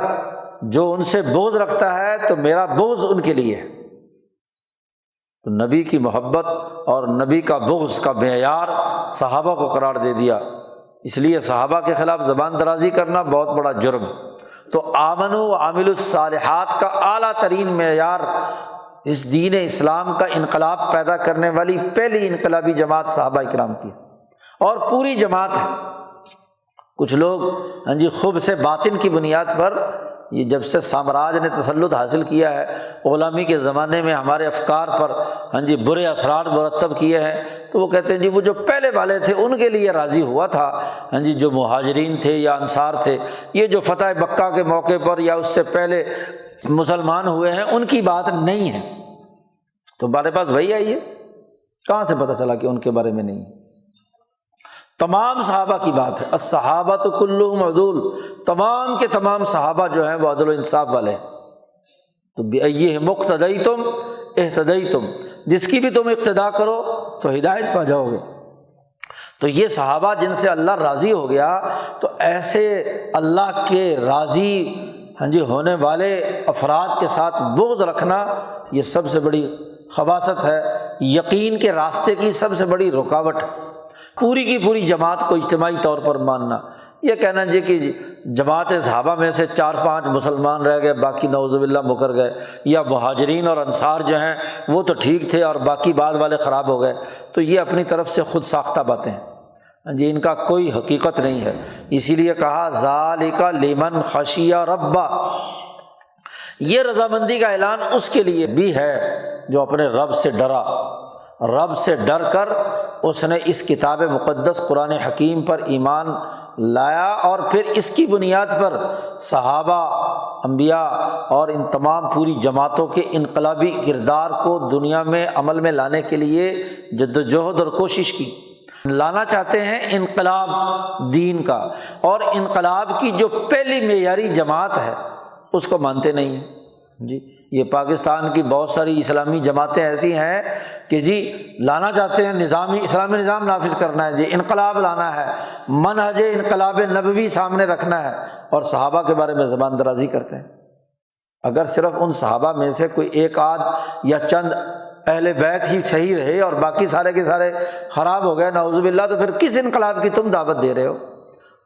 جو ان سے بغض رکھتا ہے تو میرا بغض ان کے لیے ہے۔ تو نبی کی محبت اور نبی کا بغض کا معیار صحابہ کو قرار دے دیا، اس لیے صحابہ کے خلاف زبان درازی کرنا بہت بڑا جرم۔ تو آمنوا وعملوا الصالحات کا اعلیٰ ترین معیار اس دین اسلام کا انقلاب پیدا کرنے والی پہلی انقلابی جماعت صحابہ اکرام کی، اور پوری جماعت ہے۔ کچھ لوگ خوب سے باطن کی بنیاد پر، یہ جب سے سامراج نے تسلط حاصل کیا ہے، غلامی کے زمانے میں ہمارے افکار پر برے اثرات مرتب کیے ہیں، تو وہ کہتے ہیں وہ جو پہلے والے تھے ان کے لیے راضی ہوا تھا، جو مہاجرین تھے یا انصار تھے، یہ جو فتح مکہ کے موقع پر یا اس سے پہلے مسلمان ہوئے ہیں ان کی بات نہیں ہے۔ تو ہمارے پاس وہی آئی ہے، کہاں سے پتہ چلا کہ ان کے بارے میں نہیں؟ تمام صحابہ کی بات ہے، الصحابۃ کلھم عدول، تمام کے تمام صحابہ جو ہیں وہ عدل و انصاف والے ہیں۔ تو بِأَيِّهِمْ اقْتَدَيْتُمْ اهْتَدَيْتُمْ، جس کی بھی تم اقتدا کرو تو ہدایت پا جاؤ گے۔ تو یہ صحابہ جن سے اللہ راضی ہو گیا، تو ایسے اللہ کے راضی ہونے والے افراد کے ساتھ بغض رکھنا یہ سب سے بڑی خباثت ہے، یقین کے راستے کی سب سے بڑی رکاوٹ۔ پوری کی پوری جماعت کو اجتماعی طور پر ماننا، یہ کہنا کہ جماعت صحابہ میں سے 4-5 مسلمان رہ گئے، باقی نعوذ باللہ مکر گئے، یا مہاجرین اور انصار جو ہیں وہ تو ٹھیک تھے اور باقی بعد والے خراب ہو گئے، تو یہ اپنی طرف سے خود ساختہ باتیں ہیں، ان کا کوئی حقیقت نہیں ہے۔ اسی لیے کہا ذالک لمن خشی ربہ، یہ رضامندی کا اعلان اس کے لیے بھی ہے جو اپنے رب سے ڈرا، رب سے ڈر کر اس نے اس کتاب مقدس قرآن حکیم پر ایمان لایا، اور پھر اس کی بنیاد پر صحابہ، انبیاء اور ان تمام پوری جماعتوں کے انقلابی کردار کو دنیا میں عمل میں لانے کے لیے جدوجہد اور کوشش کی۔ لانا چاہتے ہیں انقلاب دین کا، اور انقلاب کی جو پہلی معیاری جماعت ہے اس کو مانتے نہیں ہیں جی۔ یہ پاکستان کی بہت ساری اسلامی جماعتیں ایسی ہیں کہ جی لانا چاہتے ہیں اسلامی نظام نافذ کرنا ہے، جی انقلاب لانا ہے، منہج انقلاب نبوی سامنے رکھنا ہے، اور صحابہ کے بارے میں زبان درازی کرتے ہیں۔ اگر صرف ان صحابہ میں سے کوئی ایک آدھ یا چند اہل بیت ہی صحیح رہے اور باقی سارے کے سارے خراب ہو گئے نعوذ باللہ، تو پھر کس انقلاب کی تم دعوت دے رہے ہو؟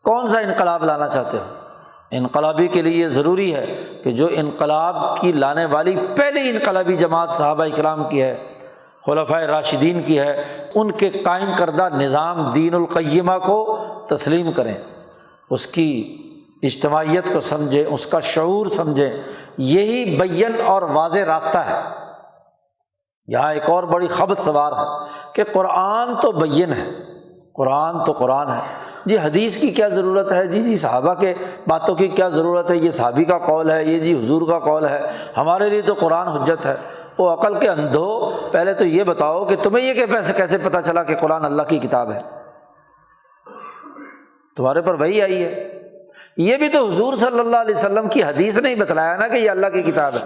کون سا انقلاب لانا چاہتے ہو؟ انقلابی کے لیے ضروری ہے کہ جو انقلاب کی لانے والی پہلی انقلابی جماعت صحابہ اکرام کی ہے، خلفائے راشدین کی ہے، ان کے قائم کردہ نظام دین القیمہ کو تسلیم کریں، اس کی اجتماعیت کو سمجھیں، اس کا شعور سمجھیں۔ یہی بین اور واضح راستہ ہے۔ یہاں ایک اور بڑی خبط سوار ہے کہ قرآن تو بین ہے، قرآن تو قرآن ہے، جی حدیث کی کیا ضرورت ہے، جی صحابہ کے باتوں کی کیا ضرورت ہے، یہ صحابی کا قول ہے، یہ جی حضور کا قول ہے، ہمارے لیے تو قرآن حجت ہے۔ وہ عقل کے اندھو، پہلے تو یہ بتاؤ کہ تمہیں یہ کیسے پتہ چلا کہ قرآن اللہ کی کتاب ہے؟ تمہارے پر وحی آئی ہے، یہ بھی تو حضور صلی اللہ علیہ وسلم کی حدیث نے ہی بتلایا نا کہ یہ اللہ کی کتاب ہے۔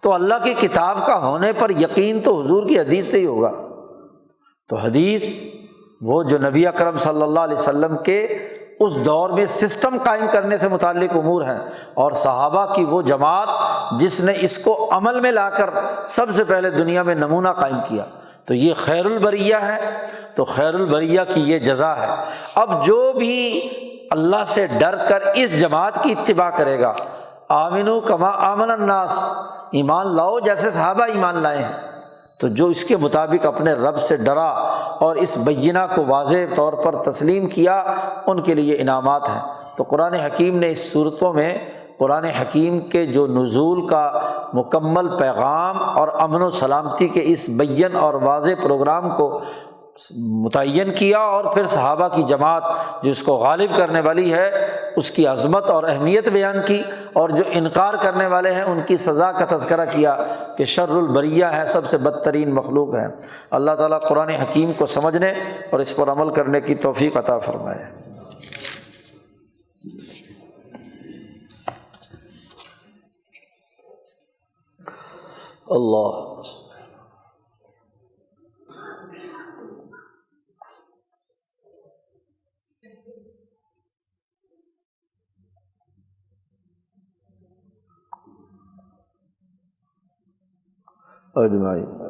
تو اللہ کی کتاب کا ہونے پر یقین تو حضور کی حدیث سے ہی ہوگا۔ تو حدیث وہ جو نبی اکرم صلی اللہ علیہ وسلم کے اس دور میں سسٹم قائم کرنے سے متعلق امور ہیں، اور صحابہ کی وہ جماعت جس نے اس کو عمل میں لا کر سب سے پہلے دنیا میں نمونہ قائم کیا، تو یہ خیر البریہ ہے۔ تو خیر البریہ کی یہ جزا ہے۔ اب جو بھی اللہ سے ڈر کر اس جماعت کی اتباع کرے گا، آمنو کما آمن الناس، ایمان لاؤ جیسے صحابہ ایمان لائے ہیں، تو جو اس کے مطابق اپنے رب سے ڈرا اور اس بینہ کو واضح طور پر تسلیم کیا، ان کے لیے انعامات ہیں۔ تو قرآن حکیم نے اس صورتوں میں قرآن حکیم کے جو نزول کا مکمل پیغام اور امن و سلامتی کے اس بین اور واضح پروگرام کو متعین کیا، اور پھر صحابہ کی جماعت جو اس کو غالب کرنے والی ہے اس کی عظمت اور اہمیت بیان کی، اور جو انکار کرنے والے ہیں ان کی سزا کا تذکرہ کیا کہ شر البریہ ہے، سب سے بدترین مخلوق ہے۔ اللہ تعالیٰ قرآن حکیم کو سمجھنے اور اس پر عمل کرنے کی توفیق عطا فرمائے۔ اللہ اجمعین۔